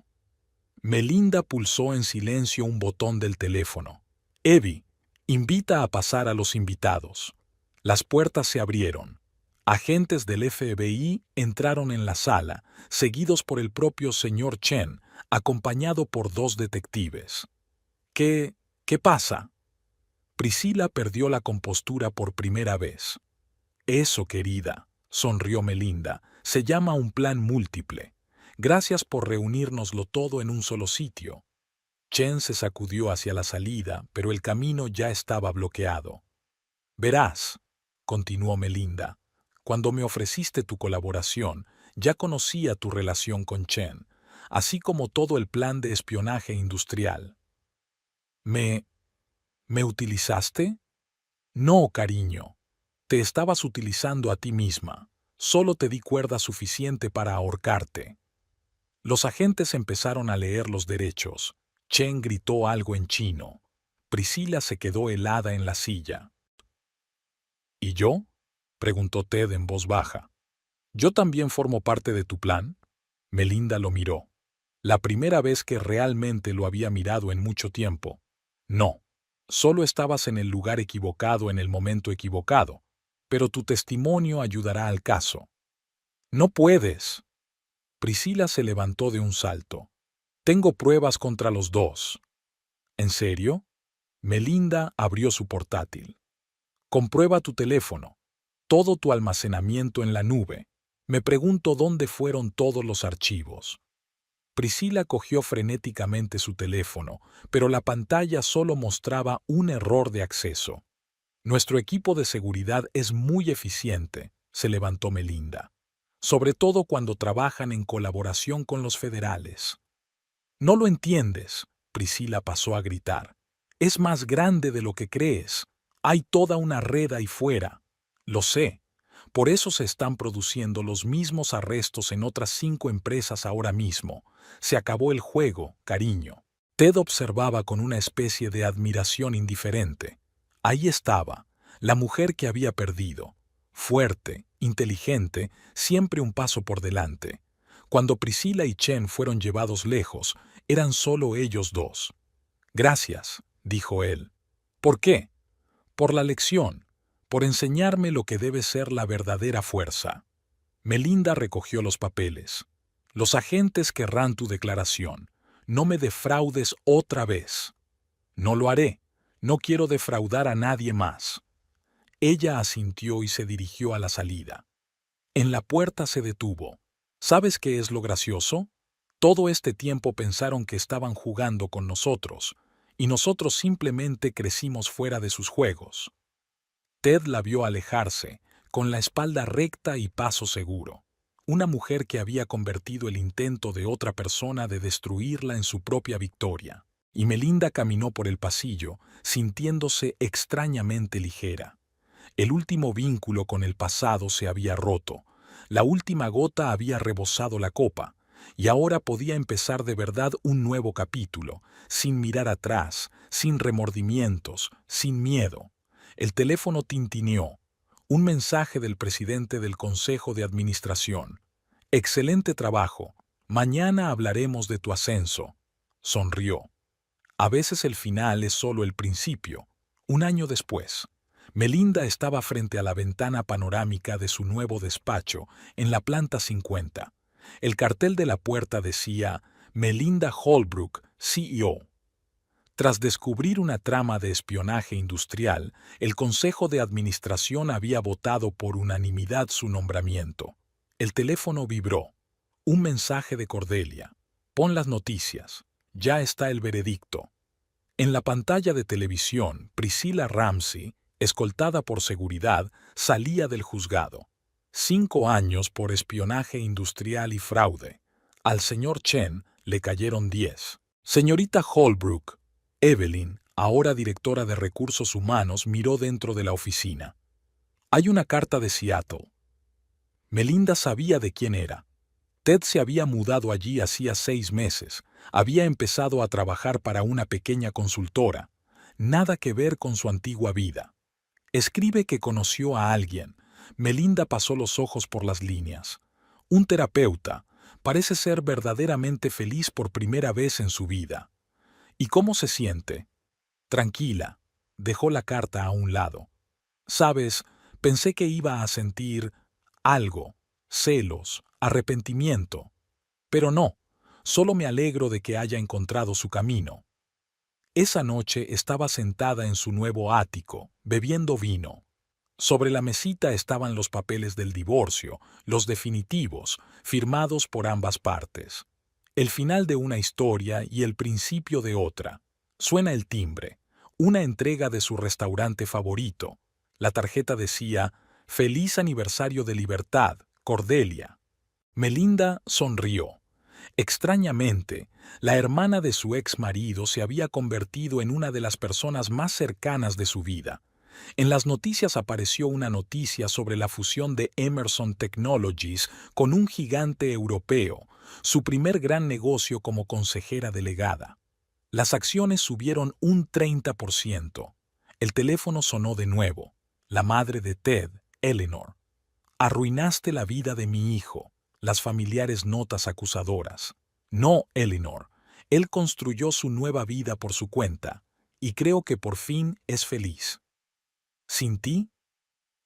Melinda pulsó en silencio un botón del teléfono. Evie, invita a pasar a los invitados. Las puertas se abrieron. Agentes del FBI entraron en la sala, seguidos por el propio señor Chen, acompañado por 2 detectives. ¿Qué pasa? Priscilla perdió la compostura por primera vez. Eso, querida, sonrió Melinda, se llama un plan múltiple. Gracias por reunírnoslo todo en un solo sitio. Chen se sacudió hacia la salida, pero el camino ya estaba bloqueado. Verás, continuó Melinda, cuando me ofreciste tu colaboración, ya conocía tu relación con Chen, así como todo el plan de espionaje industrial. ¿Me utilizaste? No, cariño. Te estabas utilizando a ti misma. Solo te di cuerda suficiente para ahorcarte. Los agentes empezaron a leer los derechos. Chen gritó algo en chino. Priscilla se quedó helada en la silla. ¿Y yo? Preguntó Ted en voz baja. ¿Yo también formo parte de tu plan? Melinda lo miró. La primera vez que realmente lo había mirado en mucho tiempo. No. Solo estabas en el lugar equivocado en el momento equivocado, pero tu testimonio ayudará al caso. No puedes. Priscilla se levantó de un salto. Tengo pruebas contra los dos. ¿En serio? Melinda abrió su portátil. Comprueba tu teléfono, todo tu almacenamiento en la nube. Me pregunto dónde fueron todos los archivos. Priscilla cogió frenéticamente su teléfono, pero la pantalla solo mostraba un error de acceso. Nuestro equipo de seguridad es muy eficiente, se levantó Melinda, sobre todo cuando trabajan en colaboración con los federales. No lo entiendes, Priscilla pasó a gritar. Es más grande de lo que crees. Hay toda una red ahí fuera. Lo sé. Por eso se están produciendo los mismos arrestos en otras 5 empresas ahora mismo. Se acabó el juego, cariño. Ted observaba con una especie de admiración indiferente. Ahí estaba, la mujer que había perdido. Fuerte, inteligente, siempre un paso por delante. Cuando Priscilla y Chen fueron llevados lejos, eran solo ellos dos. Gracias, dijo él. ¿Por qué? Por la lección, por enseñarme lo que debe ser la verdadera fuerza. Melinda recogió los papeles. Los agentes querrán tu declaración. No me defraudes otra vez. No lo haré. No quiero defraudar a nadie más. Ella asintió y se dirigió a la salida. En la puerta se detuvo. ¿Sabes qué es lo gracioso? Todo este tiempo pensaron que estaban jugando con nosotros, y nosotros simplemente crecimos fuera de sus juegos. Ted la vio alejarse, con la espalda recta y paso seguro. una mujer que había convertido el intento de otra persona de destruirla en su propia victoria. Y Melinda caminó por el pasillo, sintiéndose extrañamente ligera. El último vínculo con el pasado se había roto, la última gota había rebosado la copa, y ahora podía empezar de verdad un nuevo capítulo, sin mirar atrás, sin remordimientos, sin miedo. El teléfono tintineó. Un mensaje del presidente del Consejo de Administración. Excelente trabajo. Mañana hablaremos de tu ascenso. Sonrió. A veces el final es solo el principio. Un año después, Melinda estaba frente a la ventana panorámica de su nuevo despacho en la planta 50. El cartel de la puerta decía Melinda Holbrook, CEO. Tras descubrir una trama de espionaje industrial, el Consejo de Administración había votado por unanimidad su nombramiento. El teléfono vibró. Un mensaje de Cordelia. Pon las noticias. Ya está el veredicto. En la pantalla de televisión, Priscilla Ramsey, escoltada por seguridad, salía del juzgado. 5 años por espionaje industrial y fraude. Al señor Chen le cayeron 10. Señorita Holbrook, Evelyn, ahora directora de Recursos Humanos, miró dentro de la oficina. Hay una carta de Seattle. Melinda sabía de quién era. Ted se había mudado allí hacía 6 meses. Había empezado a trabajar para una pequeña consultora. Nada que ver con su antigua vida. Escribe que conoció a alguien. Melinda pasó los ojos por las líneas. Un terapeuta. Parece ser verdaderamente feliz por primera vez en su vida. ¿Y cómo se siente? Tranquila. Dejó la carta a un lado. Sabes, pensé que iba a sentir algo, celos, arrepentimiento. Pero no, solo me alegro de que haya encontrado su camino. Esa noche estaba sentada en su nuevo ático, bebiendo vino. Sobre la mesita estaban los papeles del divorcio, los definitivos, firmados por ambas partes. El final de una historia y el principio de otra. Suena el timbre, una entrega de su restaurante favorito. La tarjeta decía, «Feliz aniversario de libertad, Cordelia». Melinda sonrió. Extrañamente, la hermana de su ex marido se había convertido en una de las personas más cercanas de su vida. En las noticias apareció una noticia sobre la fusión de Emerson Technologies con un gigante europeo, su primer gran negocio como consejera delegada. Las acciones subieron un 30%. El teléfono sonó de nuevo. La madre de Ted, Eleanor. Arruinaste la vida de mi hijo. Las familiares notas acusadoras. No, Eleanor. Él construyó su nueva vida por su cuenta, y creo que por fin es feliz. ¿Sin ti?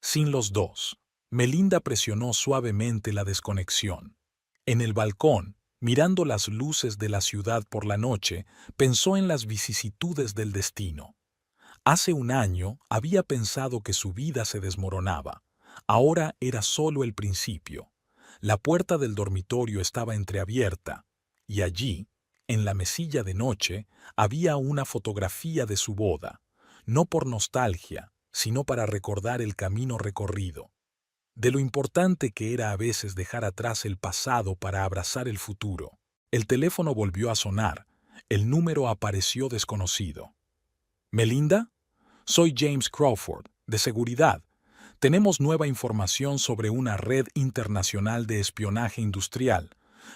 Sin los dos. Melinda presionó suavemente la desconexión. En el balcón, mirando las luces de la ciudad por la noche, pensó en las vicisitudes del destino. Hace un año había pensado que su vida se desmoronaba. Ahora era solo el principio. La puerta del dormitorio estaba entreabierta, y allí, en la mesilla de noche, había una fotografía de su boda, no por nostalgia, sino para recordar el camino recorrido. De lo importante que era a veces dejar atrás el pasado para abrazar el futuro. El teléfono volvió a sonar. El número apareció desconocido. ¿Melinda? Soy James Crawford, de seguridad. Tenemos nueva información sobre una red internacional de espionaje industrial.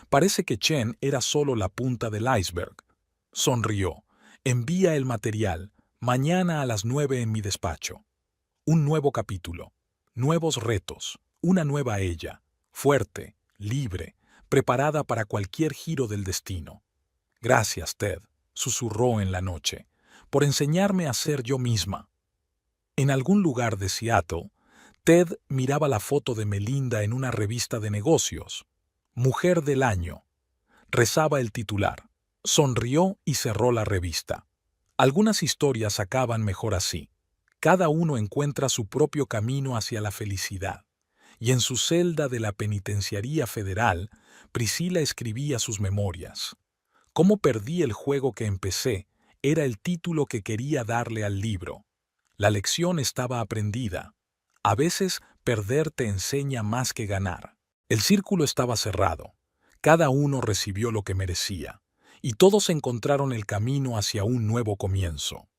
Parece que Chen era solo la punta del iceberg. Sonrió. Envía el material. Mañana a las 9 en mi despacho. Un nuevo capítulo. Nuevos retos. Una nueva ella. Fuerte, libre, preparada para cualquier giro del destino. Gracias, Ted, susurró en la noche, por enseñarme a ser yo misma. En algún lugar de Seattle, Ted miraba la foto de Melinda en una revista de negocios. Mujer del año. Rezaba el titular. Sonrió y cerró la revista. Algunas historias acaban mejor así. Cada uno encuentra su propio camino hacia la felicidad. Y en su celda de la Penitenciaría Federal, Priscilla escribía sus memorias. «Cómo perdí el juego que empecé» era el título que quería darle al libro. La lección estaba aprendida. A veces perder te enseña más que ganar. El círculo estaba cerrado. Cada uno recibió lo que merecía, y todos encontraron el camino hacia un nuevo comienzo.